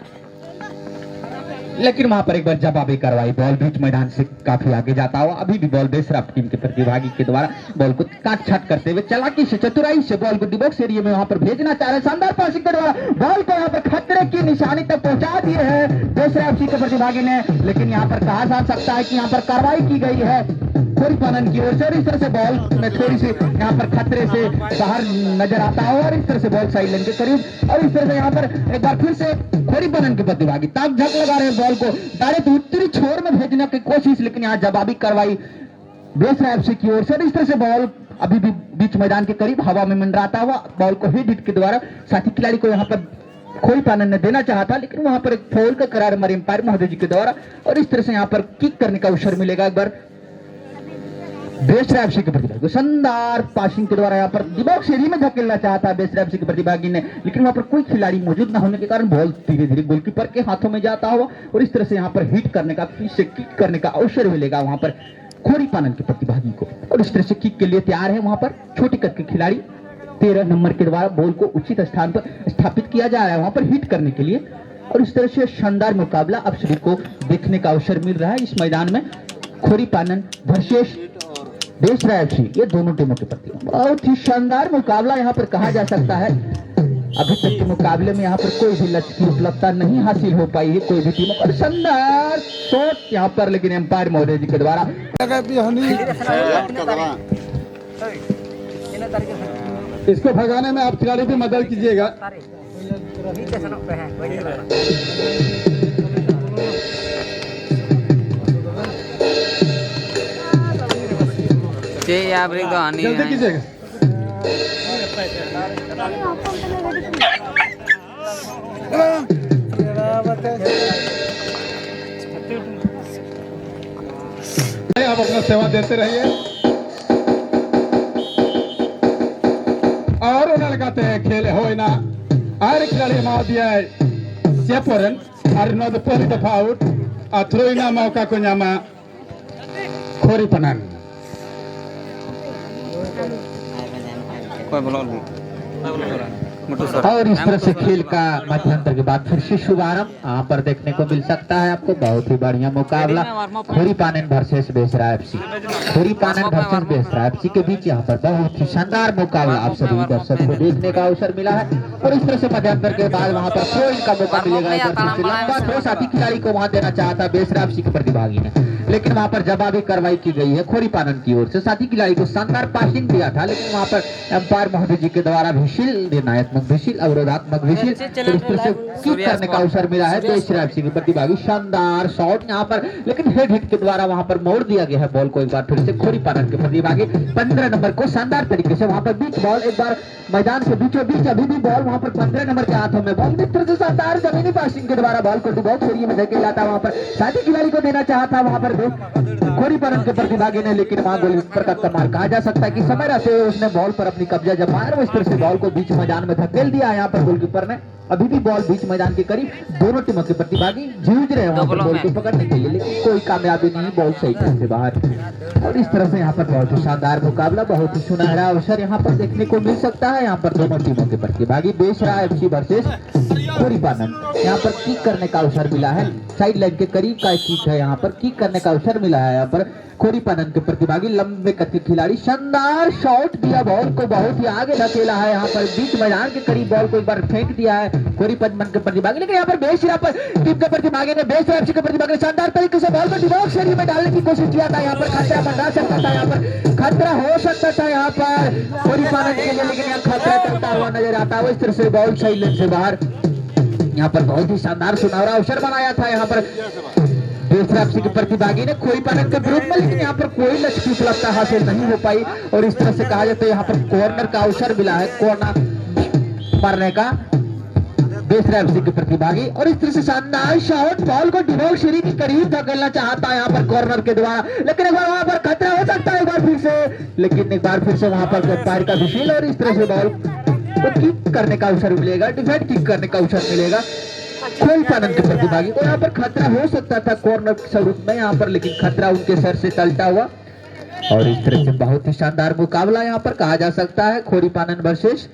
लेकिन वहां पर एक बार जवाबी कार्रवाई बॉल बीच मैदान से काफी आगे जाता हुआ। अभी भी बॉल बेसरा टीम के प्रतिभागी के द्वारा बॉल को काट छाट करते हुए चालाकी से चतुराई से बॉल को डिबॉक्स एरिया में वहां पर भेजना चाह रहे। शानदार पासिंग के द्वारा बॉल को यहाँ पर खतरे की निशानी तक पहुंचा दिए हैं बेसरा एफसी के प्रतिभागी ने, लेकिन यहाँ पर कहा जा सकता है कि यहाँ पर कार्रवाई की गई है खोरीपन्नान की ओर से। इस तरह से बॉल में थोड़ी सी यहाँ पर खतरे से बाहर नजर आता है और इस तरह से बॉल साइड लाइन के करीब, और इस तरह से यहाँ पर एक बार फिर से खोरीपन्नान के प्रतिभागी ताक झांक लगा रहे हैं बॉल को डायरेक्ट उत्तरी छोर में भेजने की कोशिश, लेकिन यहाँ जवाबी कार्रवाई बेसरा एफसी की ओर से। इस तरह से बॉल अभी भी बीच मैदान के करीब हवा में मंडराता हुआ बॉल को हिट के द्वारा साथी खिलाड़ी को यहाँ पर खोरीपन्नान ने देना चाहा था, लेकिन वहां पर एक फोल का करार हमारे एम्पायर महोदय जी के द्वारा, और इस तरह से यहाँ पर किक करने का अवसर मिलेगा एक बार बेसरा एफसी के प्रतिभागी। शानदार पासिंग के द्वारा यहाँ पर डिबॉक्स एरिया में धकेलना चाहता है बेसरा एफसी के प्रतिभागी ने, लेकिन वहां पर कोई खिलाड़ी मौजूद न होने के कारण बॉल धीरे धीरे गोलकीपर के हाथों में जाता हुआ और इस तरह से यहाँ पर हिट करने का फिर से किक करने का अवसर मिलेगा वहां पर खोरीपन्नान के प्रतिभागी को, और इस तरह से किक के लिए तैयार है वहां पर छोटी कद के खिलाड़ी 13 नंबर के द्वारा बॉल को उचित स्थान पर स्थापित किया जा रहा है वहां पर हिट करने के लिए, और इस तरह से शानदार मुकाबला आप सभी को देखने का अवसर मिल रहा है इस मैदान में। खोरीपन्नान वर्सेस बेसरा एफसी, ये दोनों टीमों के प्रति बहुत ही शानदार मुकाबला यहाँ पर कहा जा सकता है। अभी तक के मुकाबले में यहाँ पर कोई भी लक्ष्य की उपलब्धता नहीं हासिल हो पाई है कोई भी टीमों पर। शानदार शॉट यहाँ पर, लेकिन एम्पायर महोदय जी के द्वारा इसको भगाने में आप खिलाड़ी की मदद कीजिएगा। जल्दी कीजिएगा। आप अपना सेवा देते रहिए और उन्हें लगाते हैं खेल हो ना Ari kali mau dia siaporan, ari no the poli the paut, atroina mau kako nyama Khori Panan. कोई बोलो मोटू सर और इस तरह से खेल का मध्यांतर के बाद फिर से शुभारंभ यहाँ पर देखने को मिल सकता है आपको। बहुत ही बढ़िया मुकाबला खोरी पानन वर्सेस बेसरा एफसी, खोरी पानन वर्सेस बेसरा एफसी के बीच यहाँ पर बहुत ही शानदार मुकाबला आप सभी दर्शकों को देखने का अवसर मिला है। और इस तरह से मध्यांतर के बाद वहाँ पर थ्रो इन का मौका मिलेगा। एक बार फिर से लंबा थ्रो साथी खिलाड़ी को वहाँ देना चाहता बेसरा एफसी के प्रतिभागी ने, लेकिन वहाँ पर जवाबी कार्रवाई की गई है खोरी पानन की ओर से। साथी खिलाड़ी को शानदार पासिंग दिया था, लेकिन वहाँ पर एम्पायर महोदय जी के द्वारा विशिल निर्णायत्मक विशिल अवरोधात्मक विशिल और इस तरह से किक करने का अवसर मिला है बेसरा एफसी के प्रतिभागी। शानदार शॉट यहाँ पर, लेकिन हेड हिट के द्वारा वहाँ पर मोड़ दिया गया है बॉल को। एक बार फिर से खोरी पानन के प्रतिभागी 15 नंबर को शानदार तरीके से वहाँ पर बीच बॉल, एक बार मैदान के बीचों बीच अभी भी बॉल वहाँ पर 15 नंबर के हाथों में बॉल इस तरह से शानदार जमीनी पासिंग के द्वारा बॉल को डिबॉक्स एरिया में धकेला था। वहाँ पर साथी खिलाड़ी को देना चाहता वहाँ पर खोरी पानन के प्रतिभागी ने, लेकिन वहाँ गोलकीपर का कमाल कहा जा सकता है कि समय रहते हुए उसने बॉल पर अपनी कब्जा जमाया और इस तरह से बॉल को बीच मैदान में धकेल दिया। यहाँ पर गोलकीपर ने अभी भी बॉल बीच मैदान के करीब, दोनों टीमों के प्रतिभागी जूझ रहे हैं वहाँ पर बॉल को पकड़ने के लिए, लेकिन कोई कामयाबी नहीं, बॉल सही तरह से बाहर। और इस तरह से यहाँ पर बहुत ही शानदार मुकाबला, बहुत ही सुनहरा अवसर यहाँ पर देखने को मिल सकता है। यहाँ पर दोनों टीमों के प्रतिभागी बेसरा एफसी वर्सेस खोरी पानन, यहाँ पर किक करने का अवसर मिला है। साइड लाइन के करीब का किक है, यहाँ पर किक करने का अवसर मिला है। यहाँ पर खोरी पानन के प्रतिभागी लंबे कद के खिलाड़ी शानदार शॉट दिया, बॉल को बहुत ही आगे धकेला है। यहाँ पर बीच मैदान के करीब बॉल को एक बार फेंक दिया है खोरी पानन के प्रतिभागी, लेकिन यहाँ पर बेसरा पर टीम के प्रतिभागी ने बेसरा एफसी के प्रतिभागी ने शानदार तरीके से बॉल को डिबॉक्स एरिया में डालने की कोशिश किया था। यहाँ पर खतरा बना सकता था, यहाँ पर खतरा हो सकता था यहाँ पर खोरी पानन के लिए, लेकिन यहाँ खतरा करता हुआ नजर आता है। इस तरह से बॉल सही लेन से बाहर। यहाँ पर बहुत ही शानदार सुनहरा अवसर बनाया था यहाँ पर बेसरा एफसी के प्रतिभागी ने खोरी पानन के विरुद्ध में, लेकिन यहाँ पर कोई लक्ष्य की उपलब्धता हासिल नहीं हो पाई। और इस तरह से कहा जाए तो यहाँ पर कॉर्नर का अवसर मिला है, कॉर्नर मारने का बेसरा एफसी के प्रतिभागी। और इस तरह से शानदार शॉट, बॉल को डिबॉक्स एरिया के करीब धकेलना चाहता है यहाँ पर कॉर्नर के द्वारा, लेकिन एक बार वहां पर खतरा हो सकता है एक बार फिर से, लेकिन एक बार फिर से वहां पर एम्पायर का विशिल और इस तरह से बॉल को किक करने का अवसर मिलेगा, डिफेंड किक करने का अवसर मिलेगा खोरी पानन के प्रतिभागी को। यहाँ पर खतरा हो सकता था कॉर्नर के स्वरूप में यहाँ पर, लेकिन खतरा उनके सर से टलता हुआ। और इस तरह से बहुत ही शानदार मुकाबला यहाँ पर कहा जा सकता है खोरी पानन वर्सेस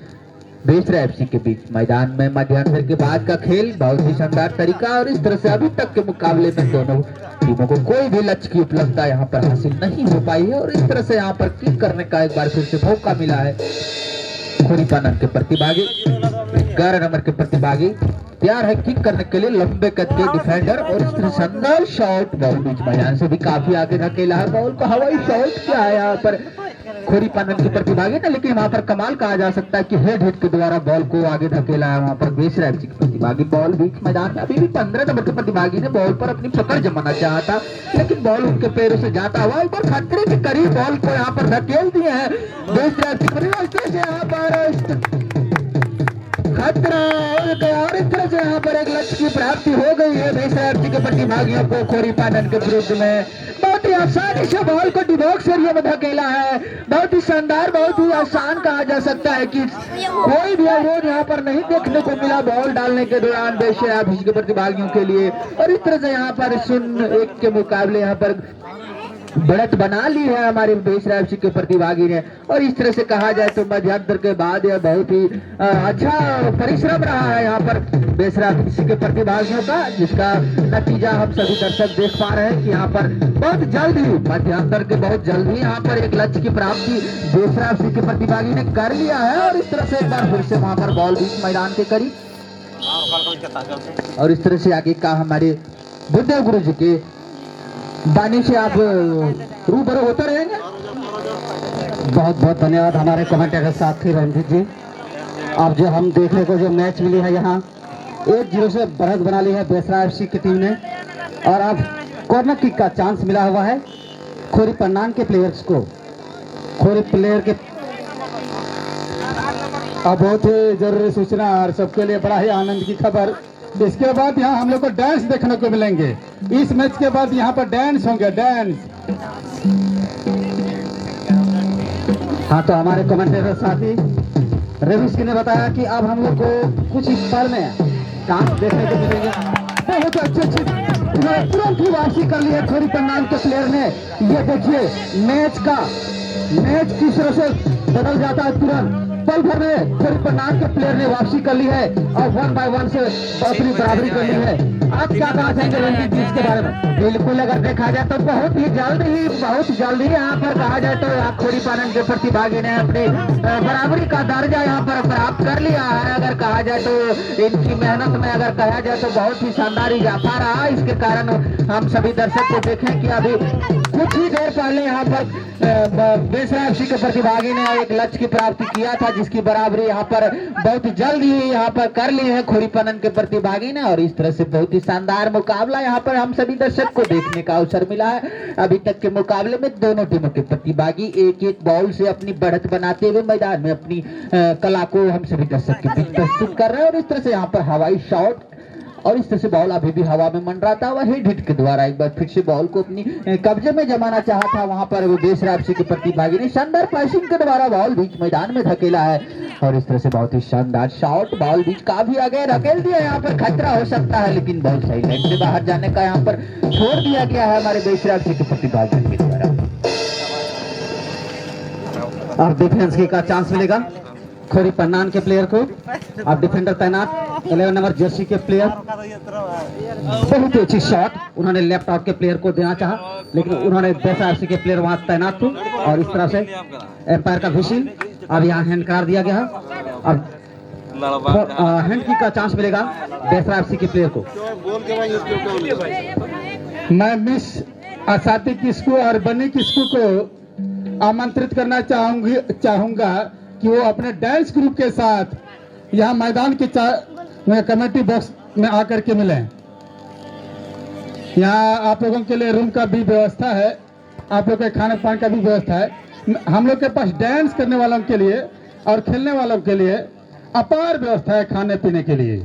बेसरा एफसी के बीच। मैदान में मध्यांतर के बाद का खेल बहुत ही शानदार तरीका, और इस तरह से अभी तक के मुकाबले में दोनों टीमों को कोई भी लक्ष्य की उपलब्धता यहाँ पर हासिल नहीं हो पाई है। और इस तरह से यहाँ पर किक करने का एक बार फिर से मौका मिला है खोरी पानन के प्रतिभागी। 11 नंबर के प्रतिभागी तैयार है किक करने के लिए, लंबे कद के डिफेंडर। और इस तरह शानदार शॉट, बॉल बीच मैदान से भी काफी आगे धकेला है, बॉल को हवाई शॉट किया है यहाँ पर खोरी पानन के प्रतिभागी ने, लेकिन वहां पर कमाल कहा जा सकता है कि हेड हिट के द्वारा बॉल को आगे धकेला है वहां पर बेसरा एफसी के प्रतिभागी। बॉल बीच मैदान में अभी भी 15 नंबर के प्रतिभागी ने बॉल पर अपनी पकड़ जमाना चाहा था, लेकिन बॉल उनके पैरों से जाता हुआ एक बार खतरे के करीब बॉल को यहाँ पर धकेल दिए हैं बेसरा एफसी के प्रतिभागी। यहाँ पर खतरा और इस तरह से यहाँ पर एक लक्ष्य की प्राप्ति हो गई है बेसरा एफसी के प्रतिभागियों को खोरी पानन के विरुद्ध में। बहुत ही आसानी से बॉल को डिबॉक्स एरिया में धकेला है, बहुत ही शानदार, बहुत ही आसान कहा जा सकता है कि कोई भी अवरोध यहाँ पर नहीं देखने को मिला बॉल डालने के दौरान बेसरा एफसी के प्रतिभागियों के लिए। और इस तरह से यहाँ पर 0-1 के मुकाबले यहाँ पर बढ़त बना ली है हमारे बेसरा एफसी के प्रतिभागी ने। और इस तरह से कहा जाए तो मध्यांतर के बाद यह बहुत ही अच्छा परिश्रम रहा है यहाँ पर बेसरा एफसी के प्रतिभागियों का, जिसका नतीजा हम सभी दर्शक देख पा रहे हैं कि यहाँ पर बहुत जल्द ही मध्यांतर के बहुत जल्द ही यहाँ पर एक लक्ष्य की प्राप्ति बेसरा एफसी के प्रतिभागी ने कर लिया है। और इस तरह से एक बार फिर से वहां पर बॉल बीच मैदान के करीब, और इस तरह से आगे का हमारे बुद्धदेव गुरु जी के बानी से आप रूबरू होते रहेंगे। बहुत बहुत धन्यवाद हमारे कमेंटेटर साथी रंजीत जी। अब जो हम देखने को जो मैच मिली है यहाँ 1-0 से बढ़त बना ली है बेसरा एफसी की टीम ने, और अब कॉर्नर किक का चांस मिला हुआ है खोरी पानन के प्लेयर्स को। खोरी प्लेयर के अब बहुत ही जरूरी सूचना और सबके लिए बड़ा ही आनंद की खबर, इसके बाद यहाँ हम लोग को डांस देखने को मिलेंगे। इस मैच के बाद यहाँ पर डांस होंगे, डांस। हाँ, तो हमारे कमेंटेटर साथी रेविस्की ने बताया कि अब हम लोग को कुछ इस पर में काम देखने को मिलेंगे। बहुत अच्छी तुरंत ही वापसी कर ली है खोरी पन्नान के प्लेयर ने। ये देखिए मैच किस तरह से बदल जाता है तुरंत पल भर में। खोरी पन्नान के प्लेयर ने वापसी कर ली है और 1 by 1 से अपनी बराबरी कर ली है। आप क्या कहना चाहेंगे रणजीत जी इसके बारे में? बिल्कुल, अगर देखा जाए तो बहुत जल्दी यहाँ पर कहा जाए तो यहाँ खोरी पन्नान के प्रतिभागी ने अपनी बराबरी का दर्जा यहाँ पर प्राप्त कर लिया है। अगर कहा जाए तो इनकी मेहनत में अगर कहा जाए तो बहुत ही शानदार इजाफा रहा। इसके कारण हम सभी दर्शक को देखें कि अभी कुछ ही देर पहले यहाँ पर बेसरा एफसी के प्रतिभागी ने एक लक्ष्य की प्राप्ति किया था, जिसकी बराबरी यहाँ पर बहुत जल्द ही यहाँ पर कर ली है खोरी पन्नान के प्रतिभागी ने। और इस तरह से बहुत ही शानदार मुकाबला यहाँ पर हम सभी दर्शक को देखने का अवसर मिला है। अभी तक के मुकाबले में दोनों टीमों के प्रतिभागी एक एक बॉल से अपनी बढ़त बनाते हुए मैदान में अपनी कला को हम सभी दर्शक के बीच प्रस्तुत कर रहे हैं। और इस तरह से यहाँ पर हवाई शॉट और इस तरह से बॉल अभी भी हवा में मंडराता हुआ हिट के द्वारा एक बार फिर से बॉल को अपनी कब्जे में जमाना चाहा था। वहां पर वो बेसरा एफसी के प्रतिभागी ने शानदार पासिंग के द्वारा बॉल बीच मैदान में धकेला है। और इस तरह से बहुत ही शानदार शॉट, बॉल बीच काफी आगे धकेल दिया। यहाँ पर खतरा हो सकता है लेकिन बॉल सही लाइन से बाहर जाने का यहाँ पर छोड़ दिया गया है हमारे बेसरा एफसी के प्रतिभागी के द्वारा। और डिफेंस का चांस मिलेगा खोरी पन्नान के प्लेयर को। अब डिफेंडर तैनात 11 नंबर जर्सी के प्लेयर। बहुत ही अच्छी शॉट उन्होंने लेफ्ट आउट के प्लेयर को देना चाहा, लेकिन उन्होंने बेसरा एफसी के प्लेयर वहां तैनात थे और इस तरह से एम्पायर का व्हिसिल। अब यहाँ हैंड करार दिया गया। अब हैंड किक का चांस मिलेगा बेसरा एफसी के प्लेयर को। मैं मिस आसाती किस्कू और बनी किस्कू को आमंत्रित करना चाहूंगा कि वो अपने डांस ग्रुप के साथ यहाँ मैदान के कमेटी बॉक्स में आकर के मिलें। यहाँ आप लोगों के लिए रूम का भी व्यवस्था है, आप लोगों के खाने पानी का भी व्यवस्था है। हम लोग के पास डांस करने वालों के लिए और खेलने वालों के लिए अपार व्यवस्था है खाने पीने के लिए।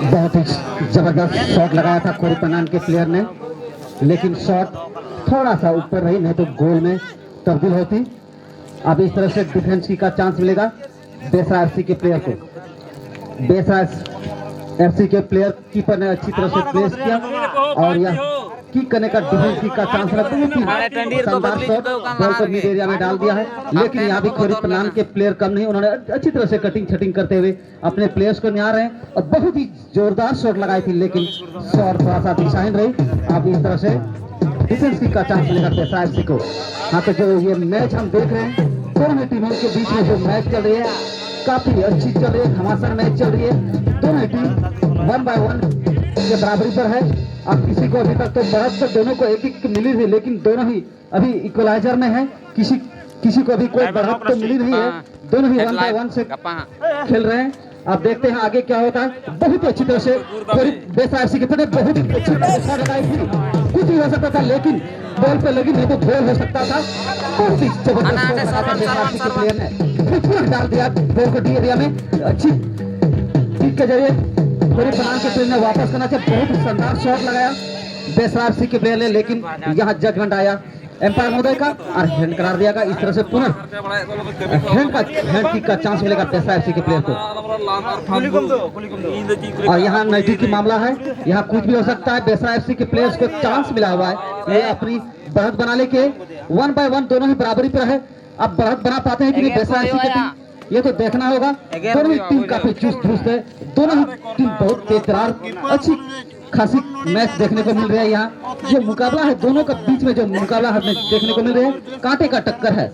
बहुत ही जबरदस्त शॉट लगाया था खोरी पन्नान के प्लेयर ने, लेकिन शॉट थोड़ा सा ऊपर रही, नहीं तो गोल में तब्दील होती। अब इस तरह से डिफेंस का चांस मिलेगा बेसरा एफसी के प्लेयर को। बेसरा एफसी के प्लेयर कीपर ने अच्छी तरह से प्लेस किया और यह किक करने का डिफेंस का चांस रखते हुए शानदार शॉट बॉल को मिड एरिया में डाल दिया है। लेकिन यहाँ भी खोरी पन्नान के प्लेयर कम नहीं, उन्होंने अच्छी तरह से कटिंग छटिंग करते हुए अपने प्लेयर्स को निहार रहे हैं और बहुत ही जोरदार शॉट लगाई थी, लेकिन शॉट थोड़ा सा दिशाहीन रही। अब इस तरह से डिफेंस का चांस मिलेगा बेसरा एफसी को। हाँ, तो जो ये मैच हम देख रहे हैं दोनों टीमों के बीच में जो मैच चल रही है काफी अच्छी चल रही है, घमासान मैच चल रही है। दोनों टीम 1 by 1 के बराबरी पर है। अब किसी को अभी तक तो बढ़त तो दोनों को एक एक मिली थी, लेकिन दोनों ही अभी इक्वलाइजर में है। किसी को अभी कोई बढ़त तो मिली नहीं है, दोनों ही 1 by 1 से खेल रहे हैं। अब देखते हैं आगे क्या होता है। बहुत ही अच्छी तरह से बेसरा एफसी के प्लेयर बहुत ही अच्छी तरह से लगाई थी, कुछ ही हो सकता था लेकिन बॉल पे लगी, नहीं तो गोल हो सकता था। बहुत ही जबरदस्त के प्लेयर ने डाल दिया बॉल को डी एरिया में। अच्छी किक के जरिए खोरी पन्नान के प्लेयर ने वापस करना चाहिए। बहुत ही शानदार शॉट लगाया बेसरा एफसी के प्लेयर ने, लेकिन यहाँ जजमेंट आया एम्पायर महोदय का और हैंड करार दिया गया। इस तरह से पुनः हैंड किक का चांस मिलेगा बेसरा एफसी के प्लेयर को। और यहाँ नजदीक की मामला है, यहाँ कुछ भी हो सकता है। बेसरा एफसी के प्लेयर्स को चांस मिला हुआ है ये अपनी बढ़त बनाने के। 1 by 1 दोनों ही बराबरी पर है। अब बढ़त बना पाते हैं कि नहीं बेसरा एफसी की टीम, ये तो देखना होगा। दोनों ही टीम काफी चुस्त दुरुस्त है, दोनों ही टीम बहुत तेज तरार अच्छी खासी मैच देखने को मिल रहा है। यहाँ जो मुकाबला है दोनों के बीच में, जो मुकाबला हमें देखने को मिल रहा है, कांटे का टक्कर है।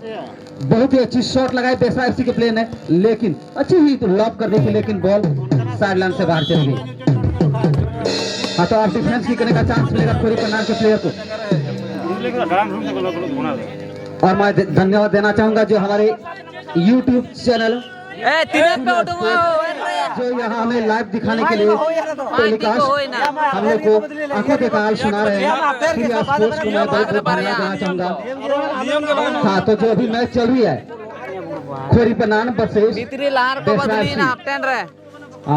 बहुत ही अच्छी शॉट लगाई बेसरा एफसी के प्लेयर ने, लेकिन अच्छी ही तो लॉक कर दी थी, लेकिन बॉल साइड लाइन से बाहर चली गई। हाँ, तो आप डिफेंस भी करने का चांस मिलेगा खोरी पन्नान के प्लेयर को। और मैं धन्यवाद देना चाहूंगा जो हमारे YouTube चैनल जो यहाँ हमें लाइव दिखाने के लिए टेलीकास्ट हम लोग को आंखों के काल सुना रहे हैं। श्री स्पोर्ट्स को मैं बहुत बहुत धन्यवाद देना चाहूंगा। हाँ, तो जो अभी मैच चल रही है खोरी पन्नान वर्सेस बेसरा एफसी,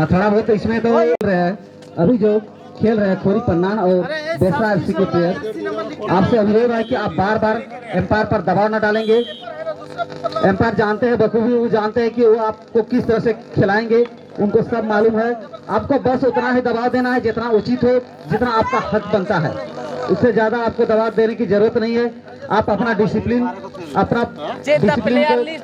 थोड़ा बहुत इसमें तो रहे हैं। अभी जो खेल रहे हैं खोरी पन्नान और बेसरा एफसी के प्लेयर, आपसे अनुरोध है कि आप बार बार एम्पायर पर दबाव न डालेंगे। एम्पायर जानते हैं बखूबी, वो जानते हैं कि वो आपको किस तरह से खिलाएंगे, उनको सब मालूम है। आपको बस उतना ही दबाव देना है जितना उचित हो, जितना आपका हक बनता है। उससे ज्यादा आपको दबाव देने की जरूरत नहीं है। आप अपना डिसिप्लिन को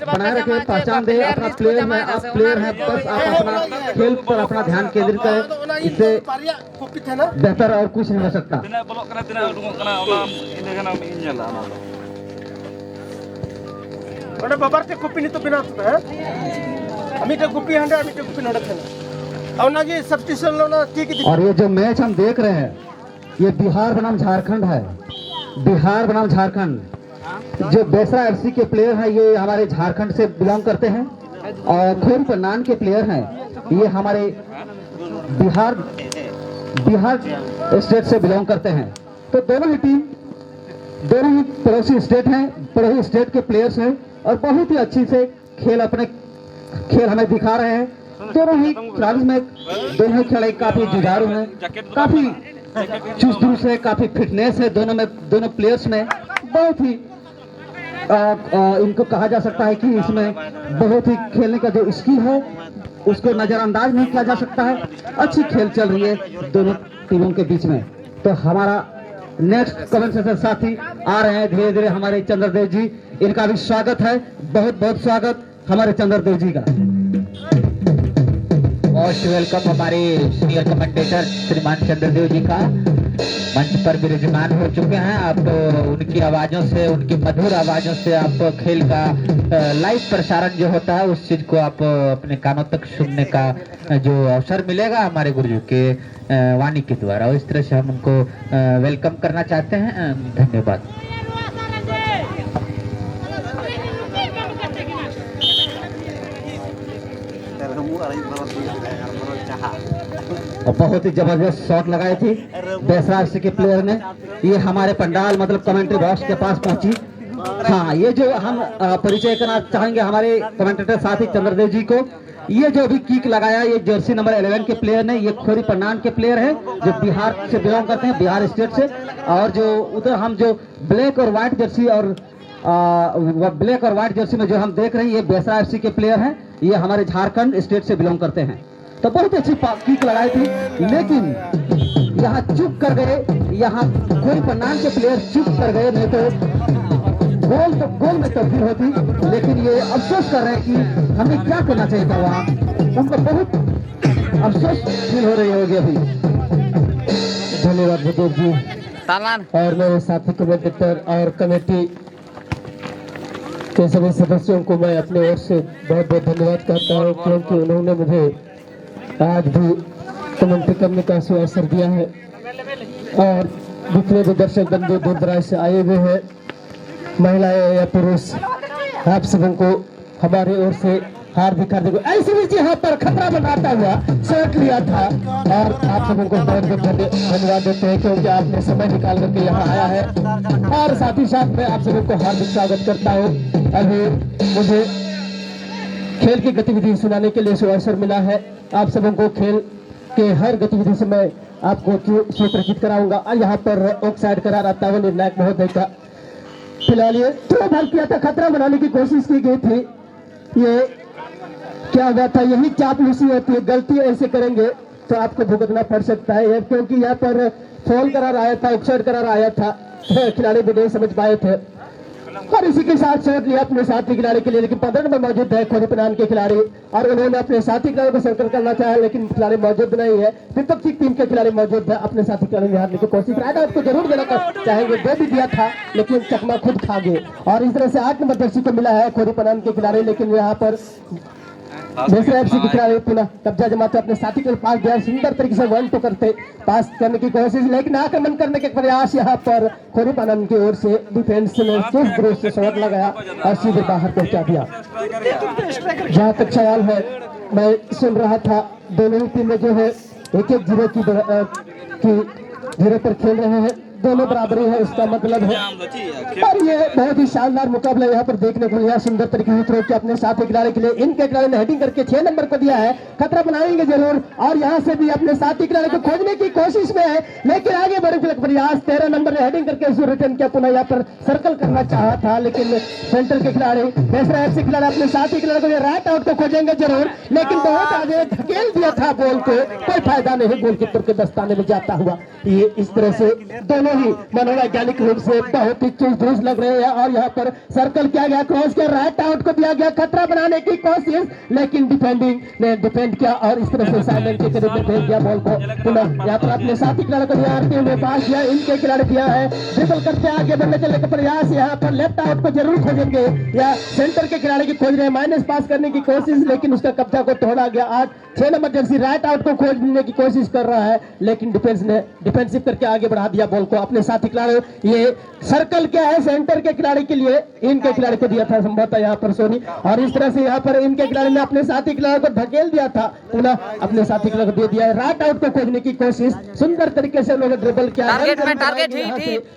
बनाए रखें, पहचान दें अपना प्लेयर में, आप प्लेयर हैं, बस आप अपना खेल पर अपना ध्यान केंद्रित करें। इससे बेहतर और कुछ नहीं हो सकता। बाबार के कॉपी नहीं तो बिना होता है अमी के कॉपी हंडा अमी के कॉपी नड़क है और ना जी सब्स्टिट्यूशन लो ना ठीक है। और ये जो मैच हम देख रहे हैं, ये बिहार बनाम झारखंड है। बिहार बनाम झारखंड। जो बेसरा एफसी के प्लेयर हैं ये हमारे झारखंड से बिलोंग करते हैं, और खोरी पन्नान के प्लेयर हैं ये हमारे बिहार स्टेट से बिलोंग करते हैं। तो दोनों ही टीम, दोनों ही पड़ोसी स्टेट हैं, पड़ोसी स्टेट के प्लेयर्स हैं, और बहुत ही अच्छी से खेल हमें दिखा रहे हैं। दोनों ही खिलाड़ी में, दोनों ही खिलाड़ी काफी जुझारू हैं, काफी चुस्त है, काफी फिटनेस है दोनों में, दोनों प्लेयर्स में। बहुत ही इनको कहा जा सकता है कि इसमें बहुत ही खेलने का जो स्किल है उसको नजरअंदाज नहीं किया जा सकता है। अच्छी खेल चल रही है दोनों टीमों के बीच में। तो हमारा नेक्स्ट कमेंट सेशन साथी आ रहे हैं धीरे धीरे, हमारे चंद्रदेव जी, इनका भी स्वागत है। बहुत बहुत स्वागत हमारे चंद्रदेव जी का। मोस्ट वेलकम हमारे सीनियर कमेंटेटर श्रीमान चंद्रदेव जी का मंच पर विराजमान हो चुके हैं। आप उनकी आवाजों से, उनकी मधुर आवाजों से आप खेल का लाइव प्रसारण जो होता है उस चीज को आप अपने कानों तक सुनने का जो अवसर मिलेगा हमारे गुरुजी के वाणी के द्वारा, इस तरह से हम उनको वेलकम करना चाहते हैं। धन्यवाद। और बहुत ही जबरदस्त शॉट लगाई थी बेसरा एफसी के प्लेयर ने। ये हमारे पंडाल मतलब कमेंट्री बॉक्स के पास पहुंची। हाँ, ये जो हम परिचय करना चाहेंगे हमारे कमेंटेटर साथी चंद्रदेव जी को। ये जो भी किक लगाया ये जर्सी नंबर 11 के प्लेयर ने, ये खोरी पन्नान के प्लेयर है जो बिहार से बिलोंग करते हैं, बिहार स्टेट से। और जो उधर हम जो ब्लैक और व्हाइट जर्सी और ब्लैक और व्हाइट जर्सी में जो हम देख रहे हैं ये बेसरा एफसी के प्लेयर हैं, ये हमारे झारखंड स्टेट से बिलोंग करते हैं। तो बहुत अच्छी किक लगाई थी, लेकिन यहाँ चुप कर गए, यहाँ खोरी पन्नान के प्लेयर चुप कर गए, नहीं तो गोल में तब्दील होती। लेकिन ये अफसोस कर रहे हैं कि हमें क्या करना चाहिए था, वहाँ उनको बहुत अफसोस फील हो रही होगी अभी। धन्यवाद भूदेव जी और मेरे साथी कमेंटेटर और कमेटी के सभी सदस्यों को मैं अपने ओर से बहुत बहुत धन्यवाद करता हूँ, क्योंकि उन्होंने मुझे आज भी कमेंट्री करने का अवसर दिया है। और जितने भी दर्शक बंधु दूर दराज से आए हुए हैं, महिलाएं या पुरुष, आप सबों को हमारी ओर से हार्दिक ऐसे भी यहाँ पर खतरा बनाता हुआ शर्ट लिया था, और आप सबों को बहुत बहुत धन्यवाद देते हैं क्योंकि आपने समय निकाल करके यहाँ आया है। और साथ ही साथ मैं आप सबों को हार्दिक स्वागत करता हूँ। अभी मुझे खेल की गतिविधि सुनाने के लिए अवसर मिला है। आप सबों को खेल के हर गतिविधि से मैं आपको परिचित कराऊंगा। और यहाँ पर ऑफ साइड करार आता हुआ निर्णायक महोदय का फिलहाल ये थ्रो बॉल किया था, खतरा बनाने की कोशिश की गई थी। ये क्या हुआ था, यही चापलूसी होती है, गलती ऐसे करेंगे तो आपको भुगतना पड़ सकता है, क्योंकि यहाँ पर फॉल करार आया था, ऑफसाइड करार आया था, खिलाड़ी भी नहीं समझ पाए थे। और इसी के साथ शॉट लिया अपने साथी खिलाड़ी के लिए, लेकिन 15 नंबर मौजूद है खोरी पनान के खिलाड़ी और उन्होंने अपने साथी खिलाड़ी को सर्कल करना चाहा, लेकिन खिलाड़ी मौजूद नहीं है। विपक्षी टीम के खिलाड़ी मौजूद है, अपने साथी खिलाड़ी ने हारने की कोशिश, राइट आउट को जरूर देना चाहेंगे, दे भी दिया था लेकिन चकमा खुद खा गए। और इस तरह से 8 नंबर जर्सी को मिला है खोरी पनान के खिलाड़ी, लेकिन यहाँ पर बेसरा एफसी के खिलाड़ी पुनः कब्जा जमाते अपने साथी के पास गया, सुंदर तरीके से 1-2 करते पास करने की कोशिश, लेकिन आक्रमण करने के प्रयास यहाँ पर खोरी पनान की ओर से डिफेंस ने चुस्त दुरुस्त से शॉट लगाया और सीधे बाहर पहुंचा दिया। जहाँ तक ख्याल है, मैं सुन रहा था दोनों ही टीमें जो है 1-1 0 की 0 पर खेल रहे हैं, दोनों बराबरी है, इसका मतलब है। और ये बहुत ही शानदार मुकाबला यहाँ पर देखने को मिला, सुंदर तरीके से थ्रो किया अपने साथी खिलाड़ी के लिए, इनके खिलाड़ी ने हेडिंग करके 6 नंबर को दिया है, खतरा बनाएंगे जरूर और यहाँ से भी अपने साथी खिलाड़ी को खोजने की कोशिश में है, लेकिन आगे बढ़ने का प्रयास 13 नंबर ने हेडिंग करके उसको रिटर्न किया, पुनः यहाँ पर सर्कल करना चाहा था, लेकिन सेंटर के खिलाड़ी बेसरा एफसी खिलाड़ी अपने साथी खिलाड़ी को राइट आउट को खोजेंगे जरूर, लेकिन बहुत आगे धकेल दिया था बॉल को, कोई फायदा नहीं, गोलकीपर के दस्ताने में जाता हुआ। ये इस तरह से दोनों ही मनोवैज्ञानिक रूप से बहुत ही चुस्त लग रहे हैं और यहाँ पर सर्कल किया गया, क्रॉस किया, राइट आउट को दिया गया, खतरा बनाने की कोशिश, लेकिन डिफेंडिंग ने डिफेंड किया और इस तरह से साइलेंट के करीब में भेज दिया बॉल को, पुनः यहाँ पर अपने साथी खिलाड़ी को निहारते हुए पास किया, इनके खिलाड़ी किया है, ड्रिबल करते आगे बढ़ने चलने का प्रयास, यहाँ पर लेफ्ट आउट को जरूर खोजेंगे या सेंटर के खिलाड़ी की खोज रहे हैं, माइनस पास करने की कोशिश, लेकिन उसका कब्जा को तोड़ा गया। 6 नंबर जर्सी राइट आउट को खोजने की कोशिश कर रहा है, लेकिन डिफेंस ने डिफेंसिव करके आगे बढ़ा दिया बॉल को अपने साथी खिलाड़ी। ये सर्कल क्या है सेंटर के खिलाड़ी के लिए, इनके खिलाड़ी को दिया था संभवतः यहाँ पर सोनी, और इस तरह से यहाँ पर इनके खिलाड़ी ने अपने साथी खिलाड़ी को धकेल दिया था, पुनः अपने साथी खिलाड़ी को दे दिया है। राइट आउट को खोजने की कोशिश, सुंदर तरीके से उन्होंने ड्रिबल किया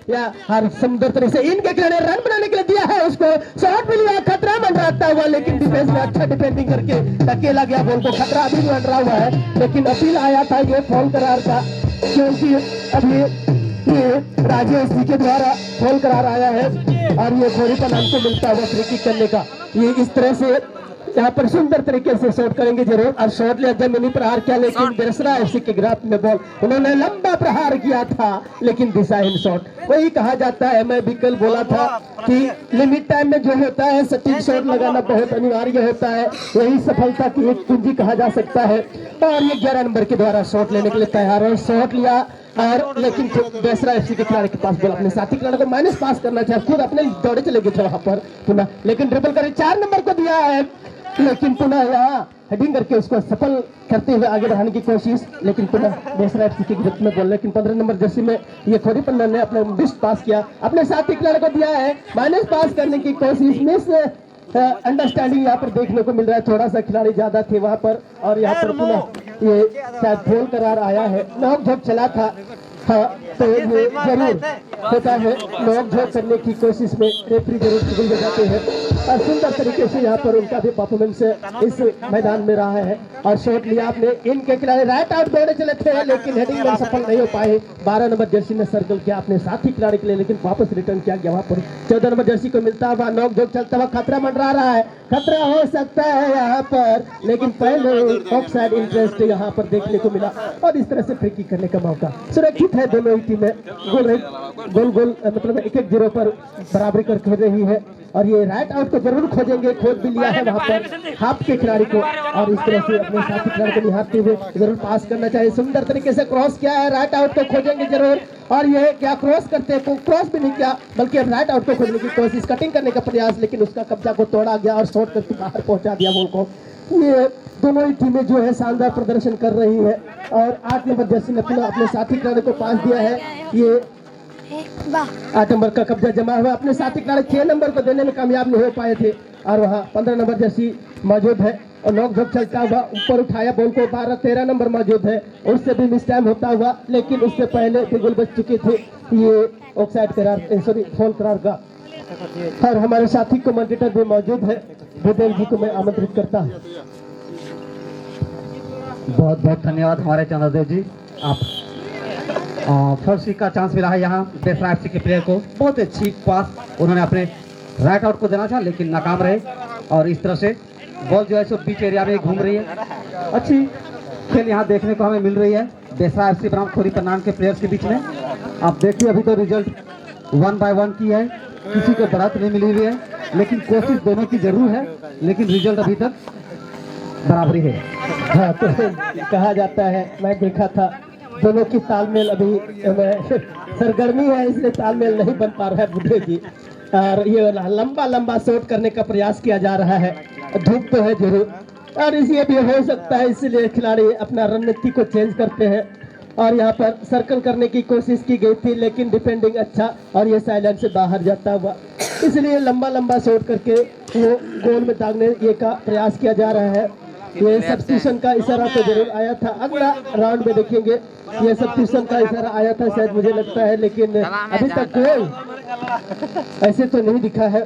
या हर सुंदर तरीके से इनके खिलाड़ी रन बनाने के लिए दिया है, उसको शॉट मिल गया, खतरा मंडराता हुआ, लेकिन डिफेंस में अच्छा डिफेंडिंग करके धकेला गया बॉल को, खतरा अभी भी मंडरा हुआ है, लेकिन अपील आया था ये फॉल करार का, क्योंकि अभी ये राजेश जी के द्वारा फॉल करार आया है और ये खोरी पनान को मिलता हुआ फ्री किक करने का। ये इस तरह से यहाँ पर सुंदर तरीके से शॉट करेंगे जरूर और शॉट लिया, जमीनी प्रहार किया, लेकिन बेसरा एफसी के गिराफ में बॉल, उन्होंने लंबा प्रहार किया था लेकिन दिशाहीन शॉट। वही कहा जाता है, मैं भी कल बोला था कि लिमिट टाइम में जो होता है सटीक शॉट लगाना बहुत अनिवार्य होता है, यही सफलता की एक कुंजी कहा जा सकता है। और ये 11 नंबर के द्वारा शॉट लेने के लिए तैयार है, शॉट लिया और लेकिन बेसरा एफसी के खिलाड़ी के पास बॉल, अपने साथी खिलाड़ी को माइनस पास करना चाहिए, खुद अपने दौड़े चले गए थे वहां पर पुनः, लेकिन ड्रिबल करे 4 नंबर को दिया है, लेकिन पुनः यहाँ हेडिंग करके उसको सफल करते हुए आगे बढ़ाने की कोशिश, लेकिन पुनः बेसरा एफसी के गिरफ्त में बॉल, लेकिन 15 नंबर जर्सी में ये खोरी पन्ना ने अपने मिस पास किया, अपने साथी खिलाड़ी को दिया है, माइनस पास करने की कोशिश, मिस अंडरस्टैंडिंग यहाँ पर देखने को मिल रहा है, थोड़ा सा खिलाड़ी ज्यादा थे वहां पर और यहाँ पर पुनः ये शायद फॉल करार आया है, नॉक झोंक चला था। हाँ, तो ये जरूर होता है, नॉक झोंक करने की कोशिश में रेफरी जरूर चुगल हो जाते हैं और सुंदर तरीके से यहाँ पर उनका भी परफॉर्मेंस इस मैदान में रहा है और शॉट लिया आपने, इनके खिलाड़ी राइट आउट दौड़े चले थे लेकिन हेडिंग में सफल नहीं हो पाए। 12 नंबर जर्सी ने सर्कल किया अपने साथी खिलाड़ी के लिए, लेकिन वापस रिटर्न किया गया वहां पर। 14 नंबर जर्सी को मिलता हुआ नॉक झोंक चलता हुआ, खतरा मंडरा रहा है, खतरा हो सकता है यहाँ पर, लेकिन पहले ऑफसाइड इंटरेस्ट यहाँ पर देखने को मिला और इस तरह से फ्री किक करने का मौका सुरक्षित है। दोनों ही टीमें गोल मतलब 1-1 0 पर बराबरी कर खेल रही है और ये राइट आउट को जरूर खोजेंगे, खोज भी लिया है वहां पर हाफ के खिलाड़ी को और इस तरह से अपने साथी खिलाड़ी को निहारते हुए जरूर पास करना चाहिए, सुंदर तरीके से क्रॉस किया है, राइट आउट को खोजेंगे जरूर और ये क्या क्रॉस करते हैं, क्रॉस भी नहीं किया बल्कि राइट आउट को खोजने की कोशिश, कटिंग करने का प्रयास, लेकिन उसका कब्जा को तोड़ा गया और शॉट करके बाहर पहुंचा दिया बॉल को। ये दोनों ही टीमें जो है शानदार प्रदर्शन कर रही है और 8 नंबर जर्सी ने अपने साथी खिलाड़ी को पास दिया है, ये 8 नंबर का कब्जा जमा हुआ, अपने साथी खिलाड़ी 6 नंबर को देने में कामयाब नहीं हो पाए थे और वहाँ 15 नंबर जर्सी मौजूद है और नॉक झोंक चलता हुआ ऊपर उठाया बॉल को, 12-13 नंबर मौजूद है, उससे भी मिस टाइम होता हुआ, लेकिन उससे पहले गोल बच चुके थे, ये ऑफसाइड करार सॉरी फॉल करार का। और हमारे साथी कमेंटेटर भी मौजूद है, भूदेव जी को मैं आमंत्रित करता हूँ। बहुत बहुत धन्यवाद हमारे चंद्रदेव जी, आप फर्स्ट का चांस मिला है यहाँ बेसरा एफसी के प्लेयर को, बहुत अच्छी पास उन्होंने अपने राइट आउट को देना चाहा लेकिन नाकाम रहे और इस तरह से बॉल जो है सो बीच एरिया में घूम रही है। अच्छी खेल यहाँ देखने को हमें मिल रही है बेसरा एफसी बनाम खोरी पन्नान के प्लेयर्स के बीच में। आप देखिए अभी तो रिजल्ट 1-1 की है किसी को बढ़त नहीं मिली हुई है, लेकिन कोशिश दोनों की जरूर है, लेकिन रिजल्ट अभी तक बराबरी है। हाँ, तो कहा जाता है, मैं देखा था दोनों की तालमेल अभी सरगर्मी है, इसलिए तालमेल नहीं बन पा रहा है बुद्धे जी। और ये लंबा लंबा शॉट करने का प्रयास किया जा रहा है, धूप तो है जरूर, और इसलिए भी हो सकता है इसलिए खिलाड़ी अपना रणनीति को चेंज करते हैं। और यहाँ पर सर्कल करने की कोशिश की गई थी, लेकिन डिफेंडिंग अच्छा, और ये साइलेंट से बाहर जाता हुआ, इसलिए लंबा लंबा शॉट करके वो गोल में दागने ये का प्रयास किया जा रहा है। ये सब्स्टिट्यूशन का इशारा तो जरूर आया था, अगला राउंड में देखेंगे ये सब्स्टिट्यूशन का इशारा आया था शायद, मुझे लगता है, लेकिन अभी तक कोई ऐसे तो नहीं दिखा है।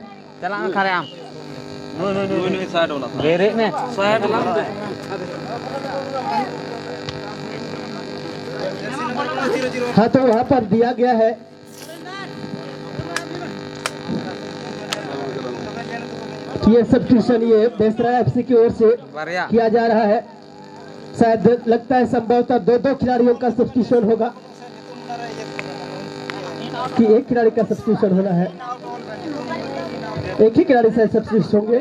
हाँ, तो वहाँ पर दिया गया है कि ये सब्स्टिट्यूशन ये बेसरा एफसी की ओर से किया जा रहा है। शायद लगता है संभवतः दो खिलाड़ियों का सब्स्टिट्यूशन होगा, कि एक खिलाड़ी का सब्स्टिट्यूशन होना है, एक ही खिलाड़ी से सब्स्टिट्यूशन होंगे।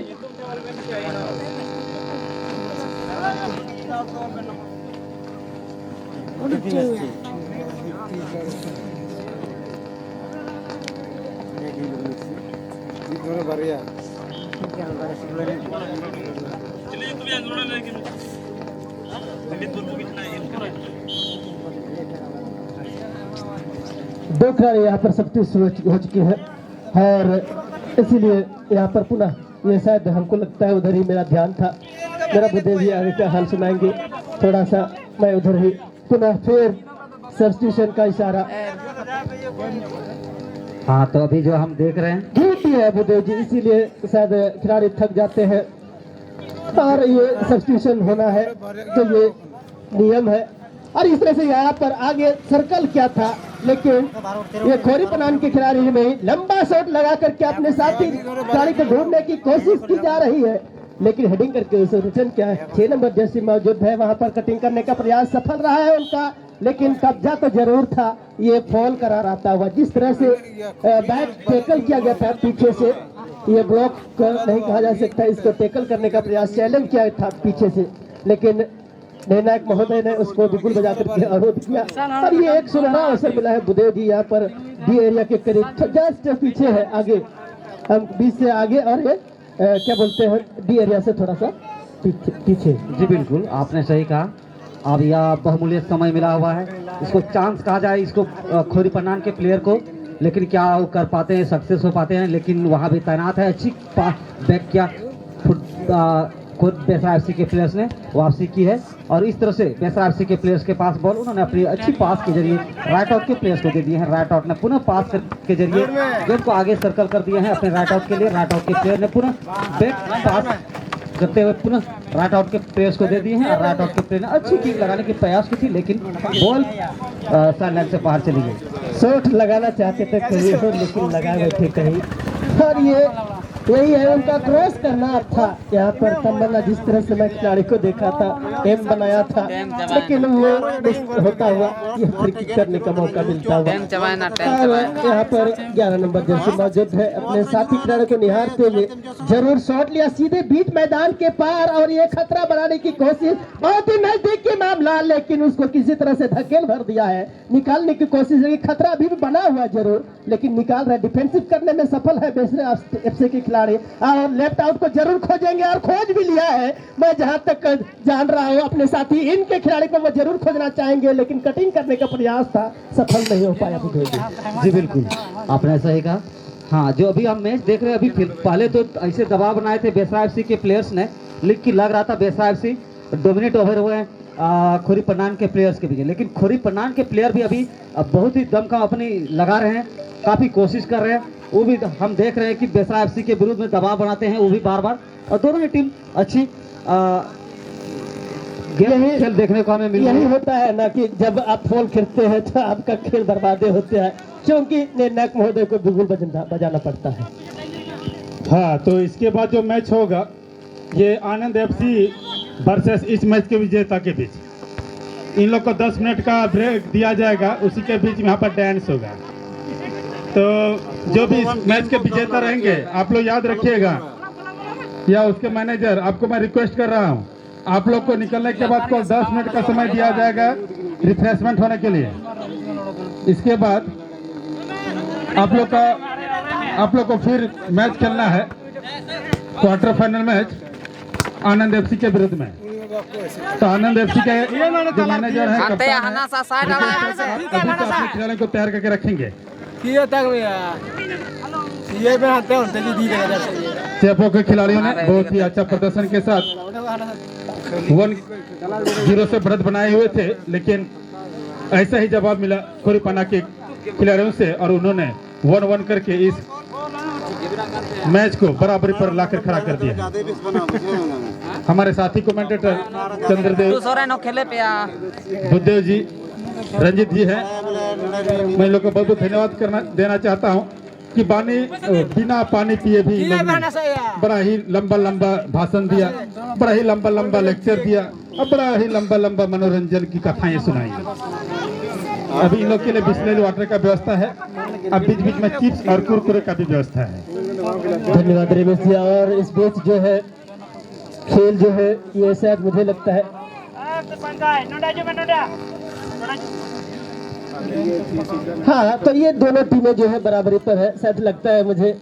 दो खिलाड़ी यहाँ पर सब्स्टिट्यूशन हो चुके हैं, और इसीलिए यहाँ पर पुनः ये शायद हमको लगता है उधर ही मेरा ध्यान था, मेरा बुद्धे जी आगे का हाल सुनाएंगे, थोड़ा सा मैं उधर ही पुनः फिर सब्स्टिट्यूशन का इशारा। हाँ, तो अभी जो हम देख रहे हैं ड्यूटी है बुद्धे जी, इसीलिए शायद खिलाड़ी थक जाते हैं और ये सब्स्टिट्यूशन होना है, तो ये नियम है। और इस तरह से यहाँ पर आगे सर्कल क्या था, लेकिन ये खोरी पनान के खिलाड़ी में लंबा शॉट लगा करके अपने साथी खिलाड़ी को ढूंढने की कोशिश की जा रही है, लेकिन हेडिंग करके उसे रिटर्न क्या है, 6 नंबर जर्सी मौजूद है, वहां पर कटिंग करने का प्रयास सफल रहा है उनका, लेकिन कब्जा तो जरूर था। ये फॉल करा रहता हुआ, जिस तरह से बैक टेकल किया गया था पीछे से, ये ब्लॉक नहीं कहा जा सकता, इसको टेकल करने का प्रयास चैलेंज किया था पीछे से, लेकिन निर्णायक महोदय ने उसको बिल्कुल बजा करके अवरोध किया। और ये एक सुनहरा अवसर मिला है बुद्धेव जी, यहाँ पर डी एरिया के करीब जस्ट पीछे है, आगे हम 20 से आगे, और ये क्या बोलते हैं डी एरिया से थोड़ा सा पीछे। जी बिल्कुल, आपने सही कहा। अब यह बहुमूल्य समय मिला हुआ है, इसको चांस कहा जाए इसको खोरी पन्नान के प्लेयर को, लेकिन क्या वो कर पाते हैं, सक्सेस हो पाते हैं, लेकिन वहाँ भी तैनात है, अच्छी बैक किया खुद बेसरा एफसी के प्लेयर्स ने वापसी की है, और इस तरह से बेसरा एफसी के प्लेयर्स के पास बॉल उन्होंने अपनी अच्छी पास के जरिए राइट आउट के प्लेयर्स को दे दिए हैं। राइट आउट ने पुनः पास के जरिए गेम को आगे सर्कल कर दिए हैं अपने राइट आउट के लिए। राइट आउट के प्लेयर ने पुनः बैक पास करते हुए पुनः राइट आउट के प्लेयर्स को दे दिए हैं, और राइट आउट के प्लेयर ने अच्छी किक लगाने की प्रयास की थी, लेकिन बॉल साइड से बाहर चली गई। शॉट लगाना चाहते थे कहीं और, लेकिन लगा गए थे कहीं, और ये यही है उनका क्रॉस करना था। यहाँ पर तमन्ना जिस तरह से मैं खिलाड़ी को देखा था, एम बनाया था, लेकिन वो मिस होता हुआ ये फ्री किक करने का मौका मिलता हुआ। और यहाँ पर 11 नंबर जर्सी मौजूद है, अपने साथी खिलाड़ी को निहारते हुए जरूर शॉट लिया सीधे बीच मैदान के पार, और ये खतरा बनाने की कोशिश, बहुत ही नजदीक की मामला, लेकिन उसको किसी तरह से धकेल भर दिया है, निकालने की कोशिश है। खतरा अभी भी बना हुआ जरूर, लेकिन निकाल रहा है, डिफेंसिव करने में सफल है बेसरा एफसी के खिलाड़ी, और लेफ्ट आउट को जरूर खोजेंगे, और खोज भी लिया है। मैं जहां तक जान रहा हूं अपने साथी इनके खिलाड़ी को वो जरूर खोजना चाहेंगे, लेकिन कटिंग करने का प्रयास था, सफल नहीं हो पाया। जी बिल्कुल, आपने सही कहा। हाँ, जो अभी हम मैच देख रहे हैं, अभी पहले तो ऐसे दबाव बनाए थे बेसरा एफसी के प्लेयर्स ने, लेकिन लग रहा था बेसरा एफसी डोमिनेट ओवर हुए हैं खोरी पन्नान के प्लेयर्स के बीच, लेकिन खोरी पन्नान के प्लेयर भी अभी बहुत ही दमखम अपनी लगा रहे हैं, काफ़ी कोशिश कर रहे हैं। वो भी हम देख रहे हैं कि बेसरा एफसी के विरुद्ध में दबाव बनाते हैं वो भी बार बार, और दोनों ही टीम अच्छी खेल देखने को हमें मिल रहा है। यही होता है ना कि जब आप फॉल खेलते हैं तो आपका खेल बर्बादे होते हैं, क्योंकि निर्णायक महोदय को बिल्कुल बजाना पड़ता है। हाँ, तो इसके बाद जो मैच होगा ये आनंद एफसी वर्सेस इस मैच के विजेता के बीच, इन लोग को 10 मिनट का ब्रेक दिया जाएगा, उसी के बीच में यहाँ पर डांस होगा। तो जो भी इस मैच के विजेता रहेंगे आप लोग याद रखिएगा, या उसके मैनेजर, आपको मैं रिक्वेस्ट कर रहा हूँ, आप लोग को निकलने के बाद को 10 मिनट का समय दिया जाएगा रिफ्रेशमेंट होने के लिए। इसके बाद आप लोग को फिर मैच खेलना है, क्वार्टर फाइनल मैच आनंद एफसी के विरुद्ध में। तो आनंद एफसी के जो मैनेजर है, कप्तान है, अभी तो अपने खिलाड़ियों को तैयार करके रखेंगे। चेपो के खिलाड़ियों ने बहुत ही अच्छा प्रदर्शन के साथ 1-0 से बढ़त बनाए हुए थे, लेकिन ऐसा ही जवाब मिला खोरीपना के खिलाड़ियों से और उन्होंने 1-1 करके इस मैच को बराबरी पर लाकर खड़ा कर दिया। हमारे साथी कमेंटेटर चंद्रदेव बुद्धदेव जी, रंजित जी हैं, मैं लोग को बहुत बहुत धन्यवाद देना चाहता हूं कि बिना पानी पिए भी बड़ा ही लंबा भाषण दिया, बड़ा ही लंबा लेक्चर दिया और बड़ा ही लंबा मनोरंजन की कथाएं सुनाई। अभी इन लोग के लिए बिस्लेरी वाटर का व्यवस्था है, अब बीच में चिप्स और कुरकुरे का भी व्यवस्था है। धन्यवाद रमेश जी। और इस बीच जो है खेल जो है ये शायद मुझे लगता है हाँ, तो ये दोनों टीमें जो है बराबरी पर है। शायद लगता है मुझे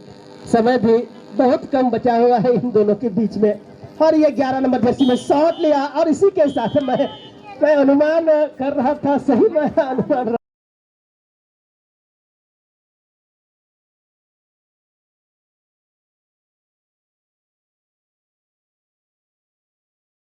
समय भी बहुत कम बचा हुआ है इन दोनों के बीच में। और ये 11 नंबर जर्सी में शॉट लिया और इसी के साथ मैं अनुमान कर रहा था, सही मैं अनुमान